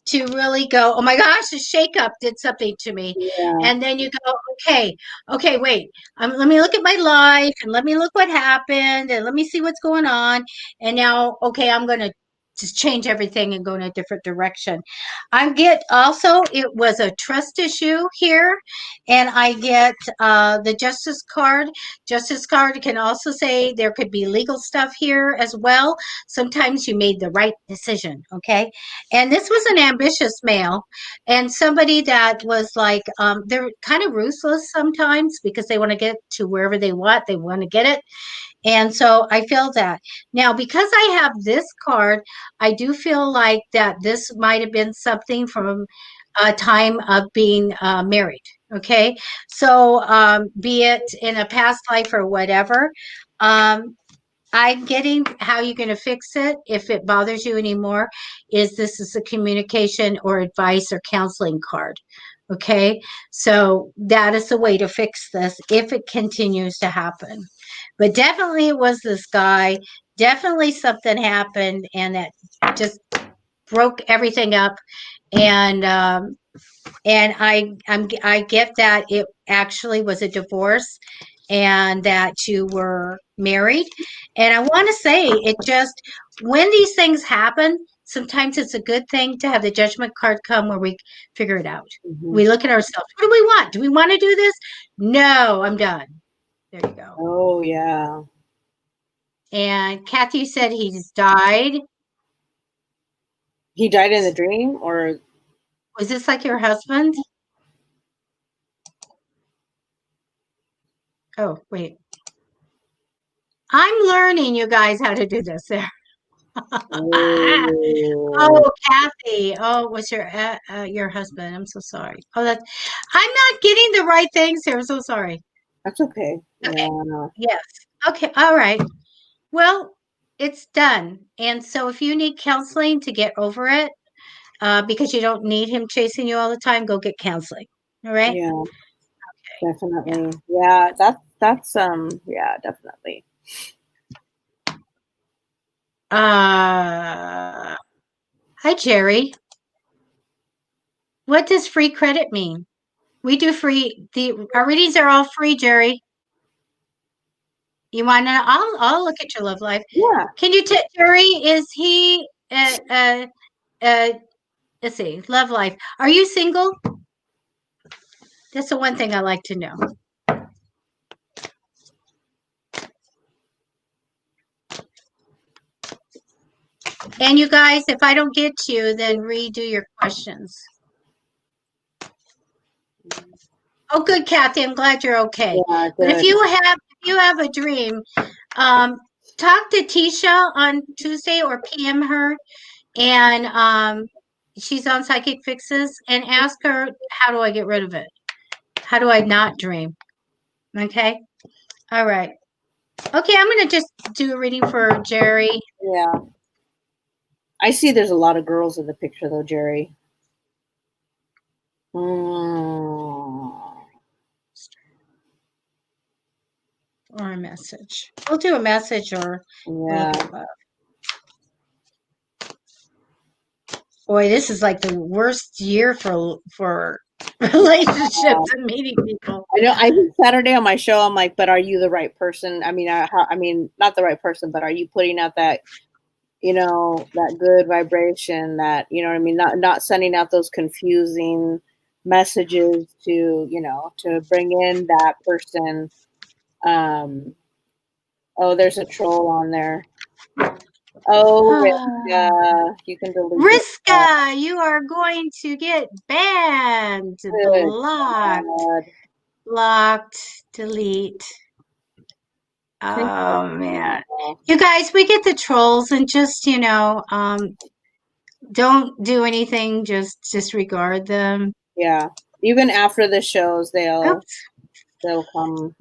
to really go, oh my gosh, the shakeup did something to me. Yeah. And then you go, okay, wait, let me look at my life and let me look what happened and let me see what's going on. And now, okay, I'm going to just change everything and go in a different direction. I get also, it was a trust issue here, and I get the justice card. Justice card can also say there could be legal stuff here as well. Sometimes you made the right decision, okay? And this was an ambitious male and somebody that was like, they're kind of ruthless sometimes because they want to get to wherever they want to get it. And so I feel that. Now, because I have this card, I do feel like that this might have been something from a time of being married. Okay. So be it in a past life or whatever. I'm getting how you're going to fix it if it bothers you anymore is this is a communication or advice or counseling card. Okay. So that is the way to fix this if it continues to happen. But definitely it was this guy. Definitely something happened and that just broke everything up. And I get that it actually was a divorce and that you were married. And I want to say it just when these things happen, sometimes it's a good thing to have the judgment card come where we figure it out. Mm-hmm. We look at ourselves. What do we want? Do we want to do this? No, I'm done. There you go. Oh, yeah. And Kathy said he's died. He died in the dream, or Was this like your husband? Oh, wait. I'm learning, you guys, how to do this there. Oh, Kathy. Oh, it was your husband. I'm so sorry. Oh, I'm not getting the right things here. I'm so sorry. That's okay. Okay. Yeah. Yes. Okay. All right. Well, it's done. And so if you need counseling to get over it, because you don't need him chasing you all the time, go get counseling. All right? Yeah. Okay. Definitely. Yeah. That's yeah, definitely. Hi, Jerry. What does free credit mean? We do free. Our readings are all free, Jerry. You want to? I'll look at your love life. Yeah. Can you tell Jerry? Is he? Let's see. Love life. Are you single? That's the one thing I like to know. And you guys, if I don't get to you, then redo your questions. Oh, good, Kathy. I'm glad you're okay. Yeah, but if you have a dream, talk to Tisha on Tuesday or PM her, and she's on Psychic Fixes, and ask her, how do I get rid of it? How do I not dream? Okay. All right. Okay, I'm going to just do a reading for Jerry. Yeah. I see there's a lot of girls in the picture, though, Jerry. Or a message. We'll do a message or yeah. Boy, this is like the worst year for relationships and meeting people. I know. I think Saturday on my show, I'm like, but are you the right person? I mean, not the right person, but are you putting out that, that good vibration, that, you know what I mean? Not sending out those confusing messages to bring in that person. Oh, there's a troll on there. Oh, Riska, you can delete Riska, you are going to get banned, blocked, delete. Oh man, you guys, we get the trolls, and just don't do anything. Just disregard them. Yeah, even after the shows, they'll come.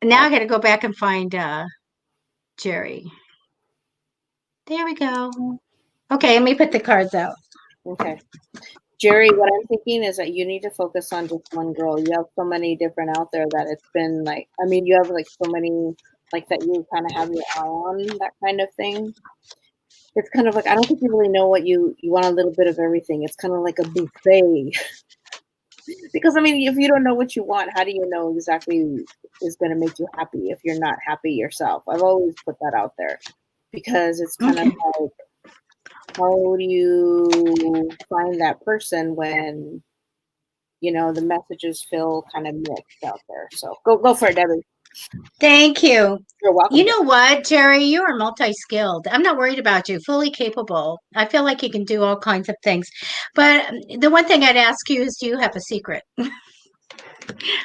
Now I got to go back and find Jerry. There we go. Okay, let me put the cards out. Okay. Jerry, what I'm thinking is that you need to focus on just one girl. You have so many different out there that it's been like, I mean, you have like so many like that you kind of have your eye on, that kind of thing. It's kind of like, I don't think you really know what you want, a little bit of everything. It's kind of like a buffet. Because, I mean, if you don't know what you want, how do you know exactly is going to make you happy if you're not happy yourself? I've always put that out there because it's kind of like, how do you find that person when, you know, the messages feel kind of mixed out there? So go for it, Debbie. Thank you. You're welcome, You Debbie. know what, Jerry? You are multi-skilled. I'm not worried about you, fully capable. I feel like you can do all kinds of things. But the one thing I'd ask you is, do you have a secret?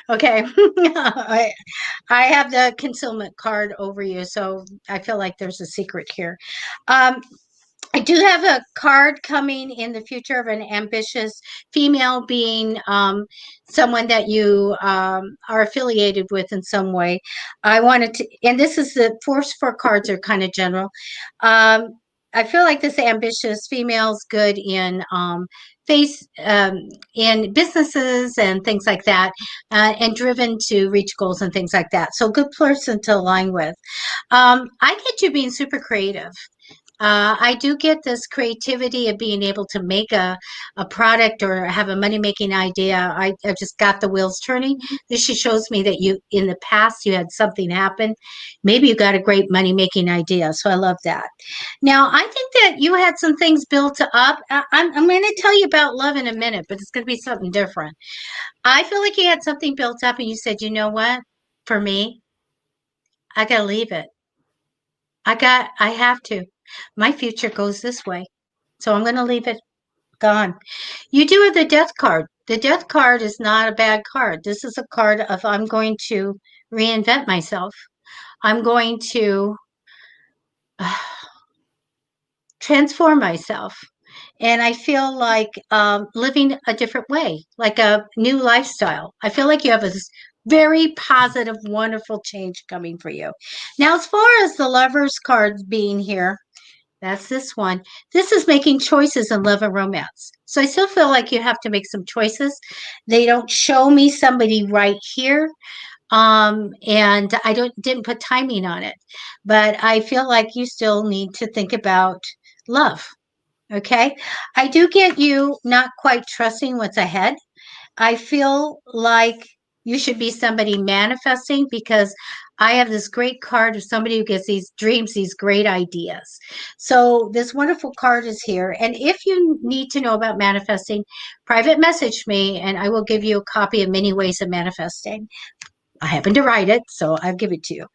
Okay. I have the concealment card over you, so I feel like there's a secret here. Um, I do have a card coming in the future of an ambitious female being someone that you are affiliated with in some way. I wanted to, and this is the force for cards are kind of general. Um, I feel like this ambitious female's good in face in businesses and things like that, and driven to reach goals and things like that. So good person to align with. I get you being super creative. I do get this creativity of being able to make a product or have a money making idea. I just got the wheels turning. This just shows me that you, in the past, you had something happen. Maybe you got a great money making idea. So I love that. Now, I think that you had some things built up. I'm going to tell you about love in a minute, but it's going to be something different. I feel like you had something built up and you said, you know what? For me, I got to leave it. I have to. My future goes this way. So I'm going to leave it gone. You do have the death card. The death card is not a bad card. This is a card of I'm going to reinvent myself. I'm going to transform myself. And I feel like living a different way, like a new lifestyle. I feel like you have this very positive, wonderful change coming for you. Now, as far as the lovers card being here, that's this one. This is making choices in love and romance. So I still feel like you have to make some choices. They don't show me somebody right here. And I didn't put timing on it. But I feel like you still need to think about love. Okay. I do get you not quite trusting what's ahead. I feel like you should be somebody manifesting because I have this great card of somebody who gets these dreams, these great ideas. So this wonderful card is here. And if you need to know about manifesting, private message me and I will give you a copy of Many Ways of Manifesting. I happen to write it, so I'll give it to you.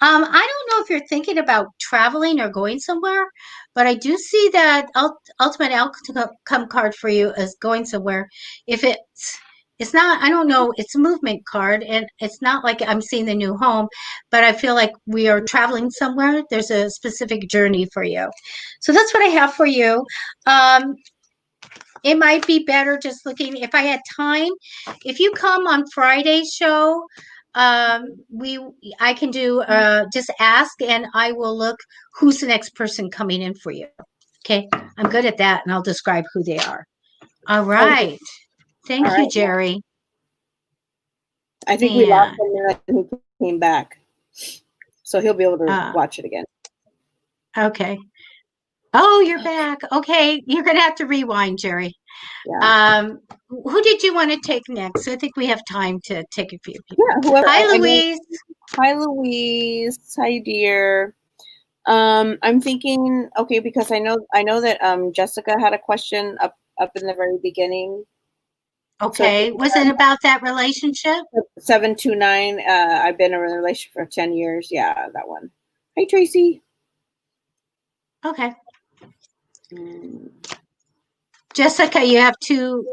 I don't know if you're thinking about traveling or going somewhere, but I do see that ultimate outcome card for you as going somewhere. If it's not, I don't know, it's a movement card, and it's not like I'm seeing the new home, but I feel like we are traveling somewhere. There's a specific journey for you. So that's what I have for you. Um, it might be better just looking if I had time. If you come on Friday's show, we I can do just ask and I will look who's the next person coming in for you. Okay, I'm good at that and I'll describe who they are. All Okay. right. All Thank you, right. Yeah. Jerry. I think we lost And him and he came back. So he'll be able to uh watch it again. okay. Oh, you're back. Okay, you're gonna have to rewind, Jerry. Yeah. Um, who did you want to take next? I think we have time to take a few people. Yeah. Whoever. Hi, I mean, Louise. hi, Louise. Hi, dear. I'm thinking, okay, because I know that Jessica had a question up in the very beginning. So Okay, was it about that relationship? 729. I've been in a relationship for 10 years. Yeah, that one. Hi, Tracy. Okay. Mm. Jessica, you have two.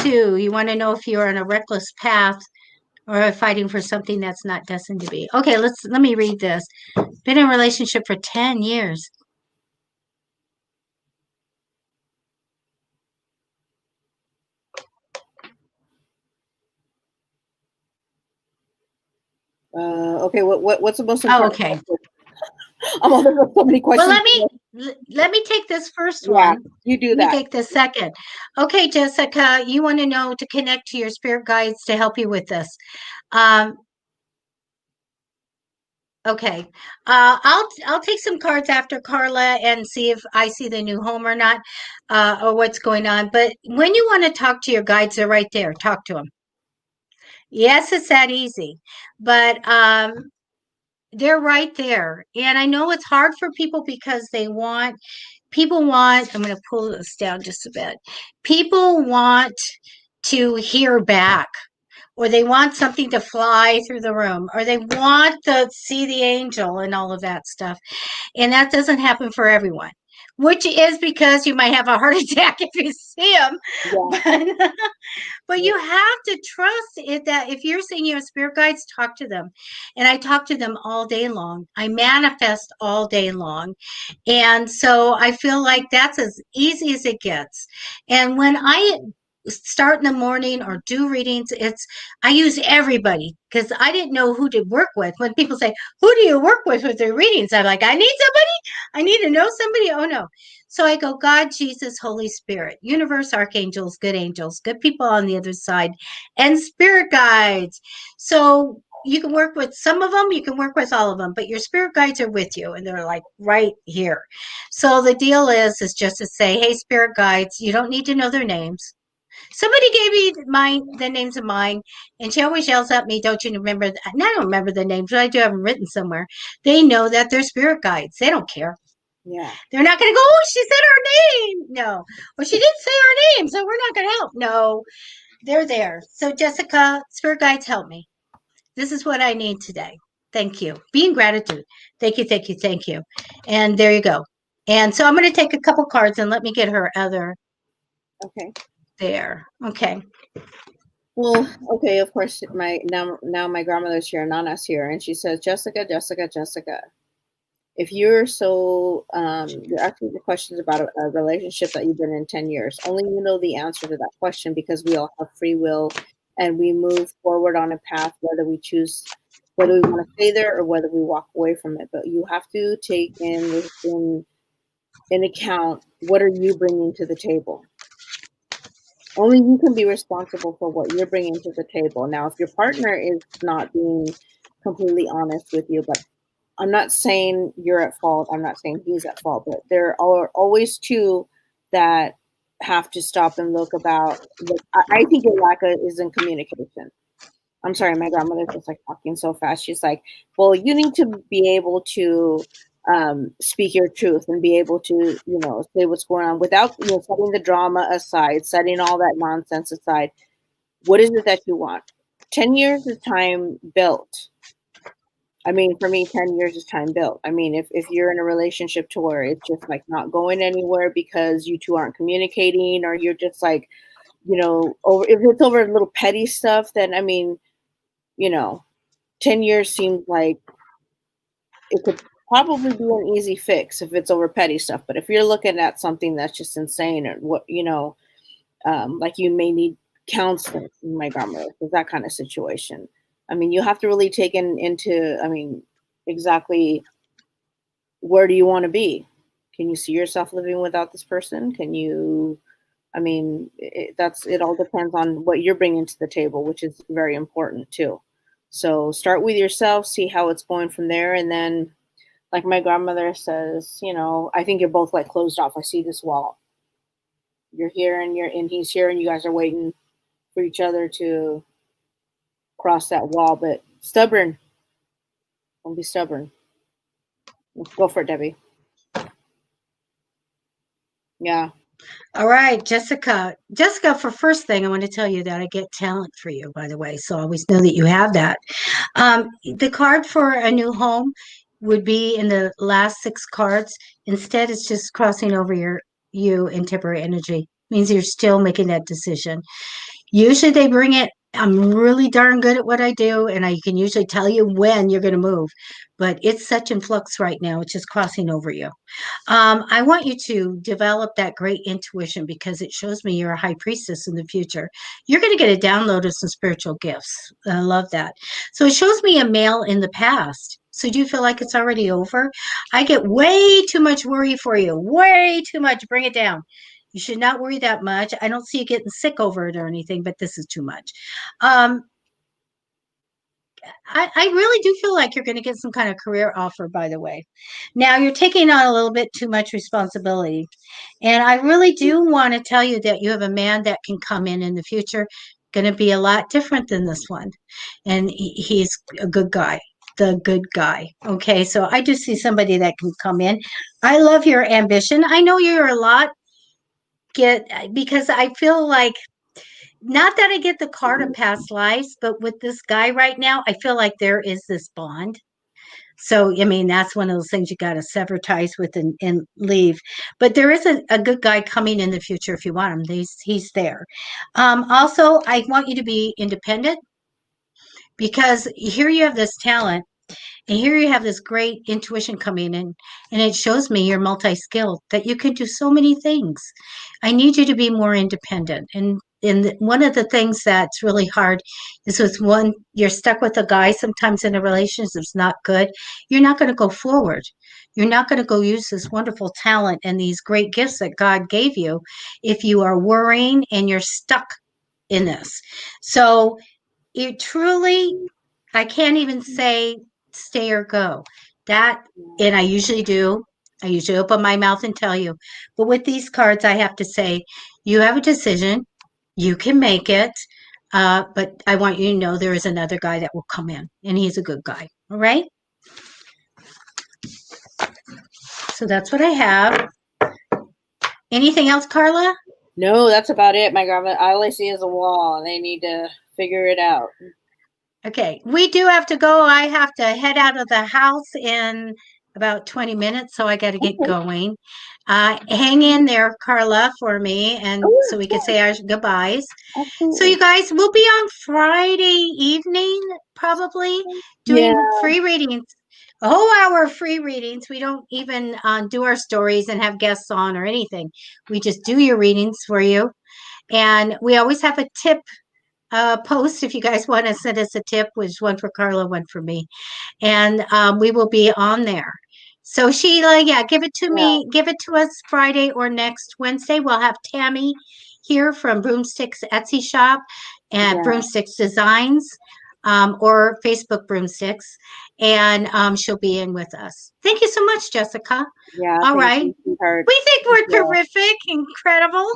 You want to know if you're on a reckless path or fighting for something that's not destined to be. Okay, let me read this. Been in a relationship for 10 years. Okay, what's the most Oh, important okay. question? Oh, there's so many Well, questions. let me take this first Yeah, one. you do Let me that. take the second. Okay, Jessica, you want to know to connect to your spirit guides to help you with this. Um, okay. I'll take some cards after Carla and see if I see the new home or not, or what's going on. But when you want to talk to your guides, they're right there. Talk to them. Yes, it's that easy. But they're right there. And I know it's hard for people because they want people want, I'm going to pull this down just a bit. People want to hear back, or they want something to fly through the room, or they want to see the angel and all of that stuff. And that doesn't happen for everyone, which is because you might have a heart attack if you see them. Yeah. But you have to trust it, that if you're saying you have spirit guides, talk to them. And I talk to them all day long. I manifest all day long. And so I feel like that's as easy as it gets. And when I start in the morning or do readings, I use everybody, because I didn't know who to work with. When people say, who do you work with their readings? I'm like, I need somebody. I need to know somebody. Oh no. So I go, God, Jesus, Holy Spirit, universe, archangels, good people on the other side, and spirit guides. So you can work with some of them, you can work with all of them, but your spirit guides are with you, and they're like right here. So the deal is just to say, hey, spirit guides, you don't need to know their names. Somebody gave me the names of mine, and she always yells at me, don't you remember? And I don't remember the names, but I do have them written somewhere. They know that they're spirit guides. They don't care. Yeah. They're not going to go, oh, she said her name. No. Or she didn't say her name, so we're not going to help. No, they're there. So, Jessica, spirit guides, help me. This is what I need today. Thank you. Be in gratitude. Thank you, thank you, thank you. And there you go. And so I'm going to take a couple cards and let me get her other. Okay. There. Okay. Well, okay, of course, now my grandmother's here, Nana's here, and she says, Jessica, Jessica, Jessica, if you're you're asking the questions about a relationship that you've been in 10 years, only you know the answer to that question, because we all have free will and we move forward on a path, whether we want to stay there or whether we walk away from it. But you have to take in account, what are you bringing to the table? Only you can be responsible for what you're bringing to the table. Now, if your partner is not being completely honest with you, but I'm not saying you're at fault. I'm not saying he's at fault, but there are always two that have to stop and look about. I think your lack is in communication. I'm sorry, my grandmother's just like talking so fast. She's like, well, you need to be able to speak your truth and be able to, say what's going on without, setting the drama aside, setting all that nonsense aside. What is it that you want? 10 years is time built. I mean, for me, 10 years is time built. I mean, if you're in a relationship to where it's just like not going anywhere because you two aren't communicating, or you're just like, if it's over little petty stuff, then I mean, 10 years seems like it could probably be an easy fix if it's over petty stuff. But if you're looking at something that's just insane, or what, like you may need counseling, my grandmother, is that kind of situation. I mean, you have to really take into, exactly where do you want to be? Can you see yourself living without this person? Can you, it all depends on what you're bringing to the table, which is very important too. So start with yourself, see how it's going from there. And then, like my grandmother says, I think you're both like closed off. I see this wall. You're here and he's here, and you guys are waiting for each other to cross that wall. But stubborn. Don't be stubborn. Go for it, Debbie. Yeah. All right, Jessica. Jessica, for first thing, I want to tell you that I get talent for you, by the way. So always know that you have that. The card for a new home would be in the last 6 cards. Instead, it's just crossing over you in temporary energy. Means you're still making that decision. Usually they bring it. I'm really darn good at what I do, and I can usually tell you when you're going to move. But it's such in flux right now. It's just crossing over you. I want you to develop that great intuition, because it shows me you're a high priestess in the future. You're going to get a download of some spiritual gifts. I love that. So it shows me a male in the past. So do you feel like it's already over? I get way too much worry for you. Way too much. Bring it down. You should not worry that much. I don't see you getting sick over it or anything, but this is too much. I really do feel like you're going to get some kind of career offer, by the way. Now, you're taking on a little bit too much responsibility. And I really do want to tell you that you have a man that can come in the future, going to be a lot different than this one. And he's a good guy. the good guy. Okay, so I do see somebody that can come in. I love your ambition. I know you're a lot because I feel like not that I get the card of past lives, but with this guy right now, I feel like there is this bond. So, I mean, that's one of those things you got to sever ties with and leave. But there is a good guy coming in the future if you want him. He's there. Also, I want you to be independent because here you have this talent and here you have this great intuition coming in, and it shows me you're multi-skilled, that you can do so many things. I need you to be more independent. And one of the things that's really hard is with one, you're stuck with a guy sometimes in a relationship that's not good. You're not going to go forward. You're not going to go use this wonderful talent and these great gifts that God gave you if you are worrying and you're stuck in this. So you truly, I can't even say stay or go. That, and I usually do. I usually open my mouth and tell you. But with these cards, I have to say, you have a decision. You can make it. But I want you to know there is another guy that will come in, and he's a good guy. All right. So that's what I have. Anything else, Carla? No, that's about it, my grandma. All I see is a wall, and they need to figure it out. Okay, we do have to go. I have to head out of the house in about 20 minutes, so I got to get Okay. going. Hang in there, Carla, for me, and so we can say our goodbyes. Absolutely. So you guys, we'll be on Friday evening, probably, Yeah. doing free readings. A whole hour of free readings. We don't even do our stories and have guests on or anything. We just do your readings for you. And we always have a tip post if you guys want to send us a tip, which one for Carla, one for me, and we will be on there. So Sheila, yeah, give it to me, give it to us Friday or next Wednesday. We'll have Tammy here from Broomsticks Etsy shop and Broomsticks Designs, or Facebook Broomsticks, and she'll be in with us. Thank you so much, Jessica. Yeah. All Thank right, you, sweetheart. we think we're terrific, incredible.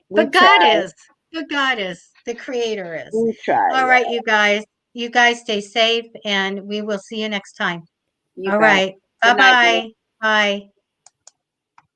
We But God try. is. But God is. The Creator is. We try. All Yeah. right, you guys. You guys stay safe, and we will see you next time. You All bet. right. Good night, girl. Bye-bye. Bye.